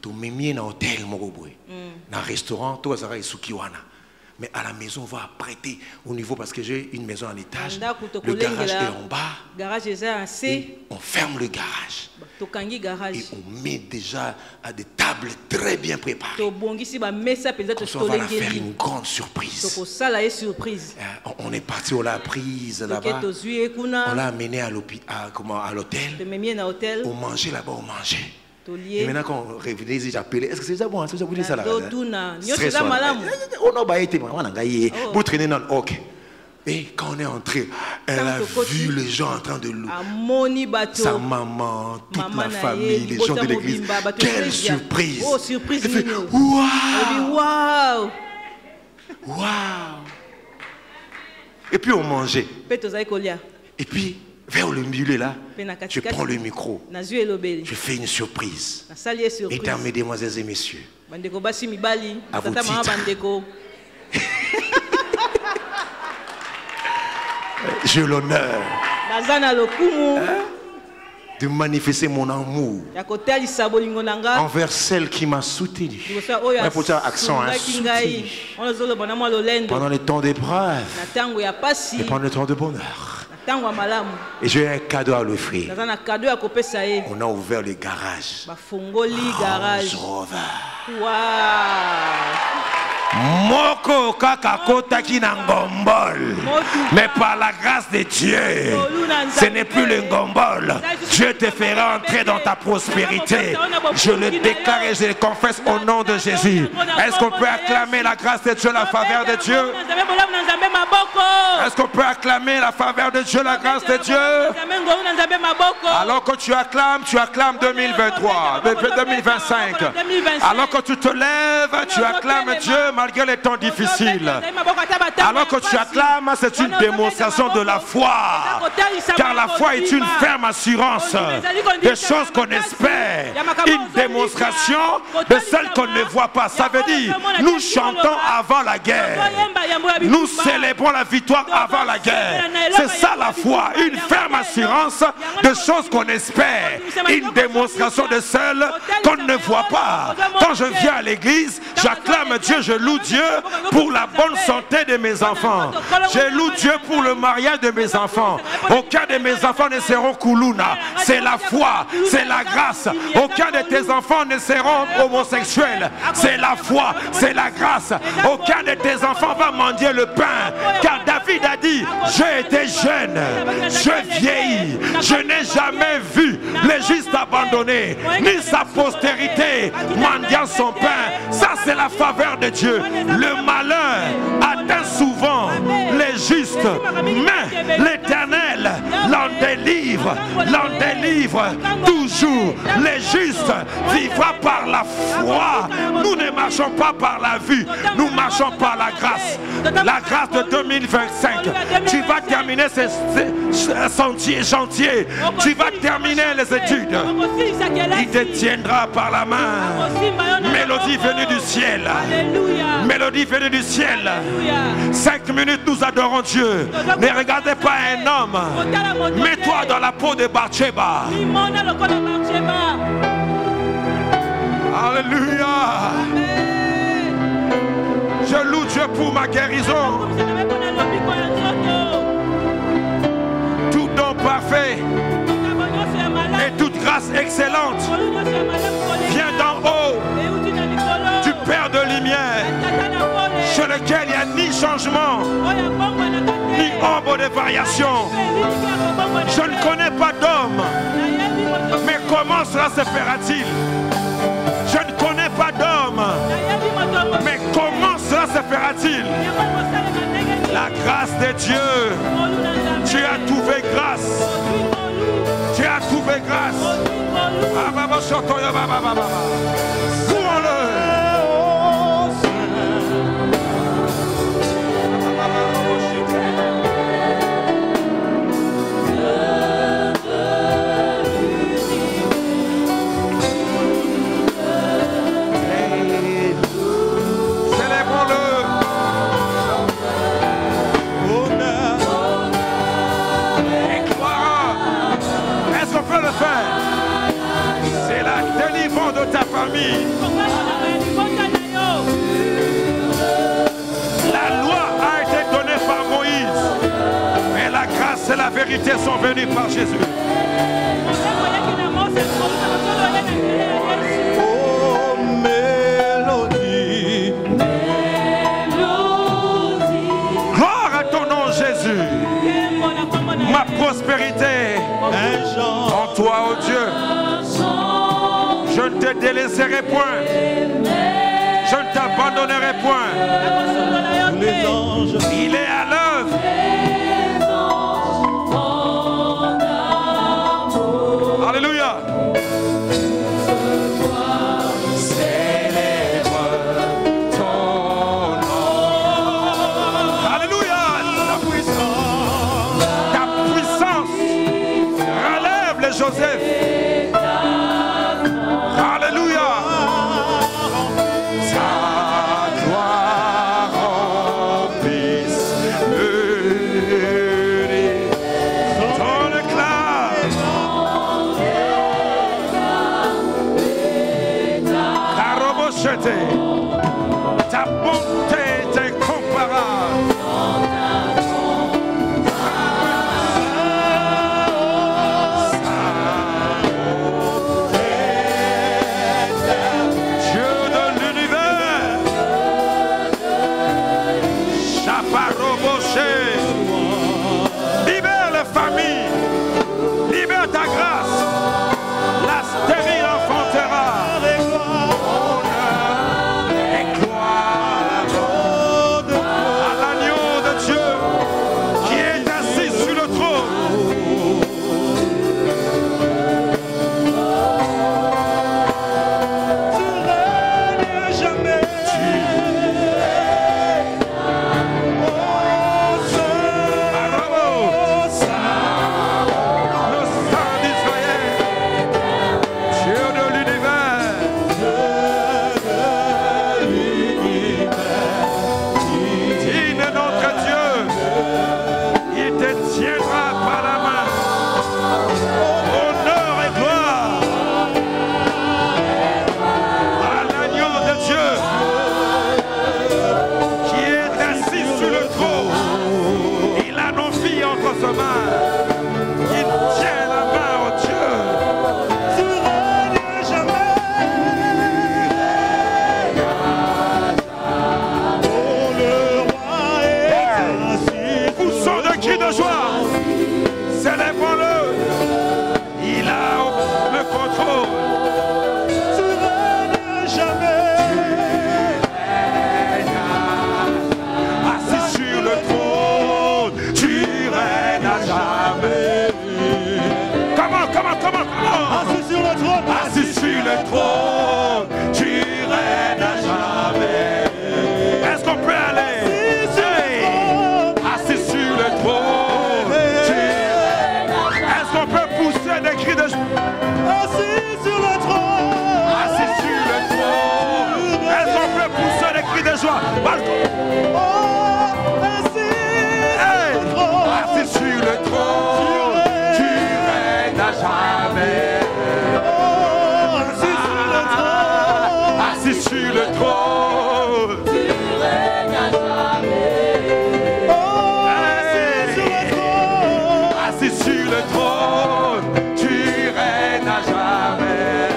S2: To memie na hôtel moko boy. Na restaurant to azara isukiwana. Mais à la maison, on va apprêter au niveau parce que j'ai une maison en étage. Le garage est en bas. Et on ferme le garage. Et on met déjà à des tables très bien préparées. On va la faire une grande surprise. On est parti, on l'a prise là-bas. On l'a amenée à l'hôtel. On mangeait là-bas, on mangeait. Et maintenant quand on revenait, j'ai appelé. Est-ce que c'est déjà bon? Est-ce que vous ça là? Et quand on est entré, elle a vu les gens en train de louer. Sa maman, toute la famille, les gens de l'église. Quelle surprise!
S3: Oh, surprise!
S2: Elle fait, waouh! Waouh! Et puis on mangeait. Et puis, vers le milieu là, je prends le micro. Je fais une surprise. Mesdames, mesdemoiselles et messieurs, à vos titres, j'ai l'honneur de manifester mon amour envers celle qui m'a soutenu. Il faut dire accent, soutenu pendant les temps d'épreuve et pendant les temps de bonheur. Et j'ai un cadeau à l'offrir. On a ouvert le garage. Range Rover. Moko kaka kota ki na ngombol. Mais par la grâce de Dieu, ce n'est plus le ngombol. Dieu te fera entrer dans ta prospérité. Je le déclare et je le confesse au nom de Jésus. Est-ce qu'on peut acclamer la grâce de Dieu, la faveur de Dieu? Est-ce qu'on peut acclamer la faveur de Dieu, la grâce de Dieu? Alors que tu acclames 2023, 2025. Alors que tu te lèves, tu acclames Dieu malgré les temps difficiles. Alors que tu acclames, c'est une démonstration de la foi. Car la foi est une ferme assurance des choses qu'on espère. Une démonstration de celles qu'on ne voit pas. Ça veut dire, nous chantons avant la guerre. Nous célébrons la victoire avant la guerre. C'est ça la foi. Une ferme assurance de choses qu'on espère. Une démonstration de celles qu'on ne voit pas. Quand je viens à l'église, j'acclame Dieu, je loue Dieu pour la bonne santé de mes enfants. Je loue Dieu pour le mariage de mes enfants. Aucun de mes enfants ne seront Kuluna. C'est la foi, c'est la grâce. Aucun de tes enfants ne seront homosexuels. C'est la foi, c'est la grâce. Aucun de tes enfants va mendier le pain. Car David a dit, j'ai été jeune, je vieillis, je n'ai jamais vu le juste abandonné, ni sa postérité mendiant son pain. Ça c'est la faveur de Dieu. Le malheur atteint souvent les justes, mais l'Éternel l'en délivre toujours. Les justes vivra par la foi. Nous ne marchons pas par la vue, nous marchons par la grâce. La grâce de 2025. Tu vas terminer ce chantier. Tu vas terminer les études. Il te tiendra par la main. Mélodie venue du ciel. Mélodie venue du ciel. 5 minutes, nous adorons Dieu. Ne regardez pas un homme. Mets-toi dans la peau de Bathsheba. Alléluia. Je loue Dieu pour ma guérison. Tout don parfait et toute grâce excellente vient d'en haut, du Père de lumière, chez lequel il n'y a ni changement, ni ombre de variation. Je ne connais pas d'homme, mais comment cela se fera-t-il? Je ne connais pas d'homme, mais comment cela se fera-t-il? La grâce de Dieu. Tu as trouvé grâce. Tu as trouvé grâce. Louons-le. C'est la délivrance de ta famille. La loi a été donnée par Moïse, mais la grâce et la vérité sont venues par Jésus. Oh, mélodie. Gloire à ton nom, Jésus. Ma prospérité en toi, oh Dieu. Je ne te délaisserai point. Je ne t'abandonnerai point. Il est à l'œuvre. Alléluia. Joseph. Alléluia. Ta gloire remplisse ton éclat. Ta robochette. Ta bonté est incomparable. Libère les familles, libère ta grâce, la stérile enfantera. Et gloire. le trône, tu règnes à jamais. Est-ce qu'on peut aller? Assis sur le trône, tu règnes à jamais. Est-ce qu'on peut pousser des cris de joie? Assis sur le trône, assis sur le trône. Est-ce qu'on peut pousser des cris de joie? Assis sur le trône, tu règnes à jamais. Assis sur le trône, tu règnes à jamais. Assis sur le trône, tu règnes à jamais.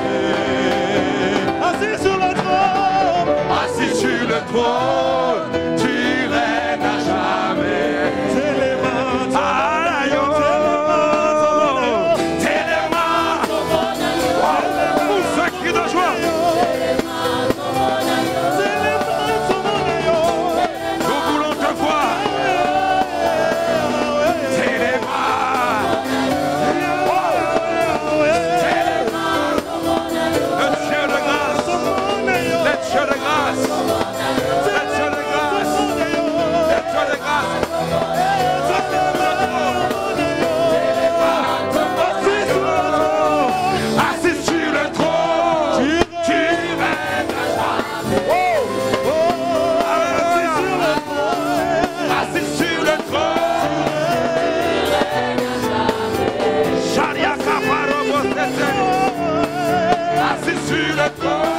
S2: Assis sur le trône, assis sur le trône, tu règnes à jamais. Assis sur le trône.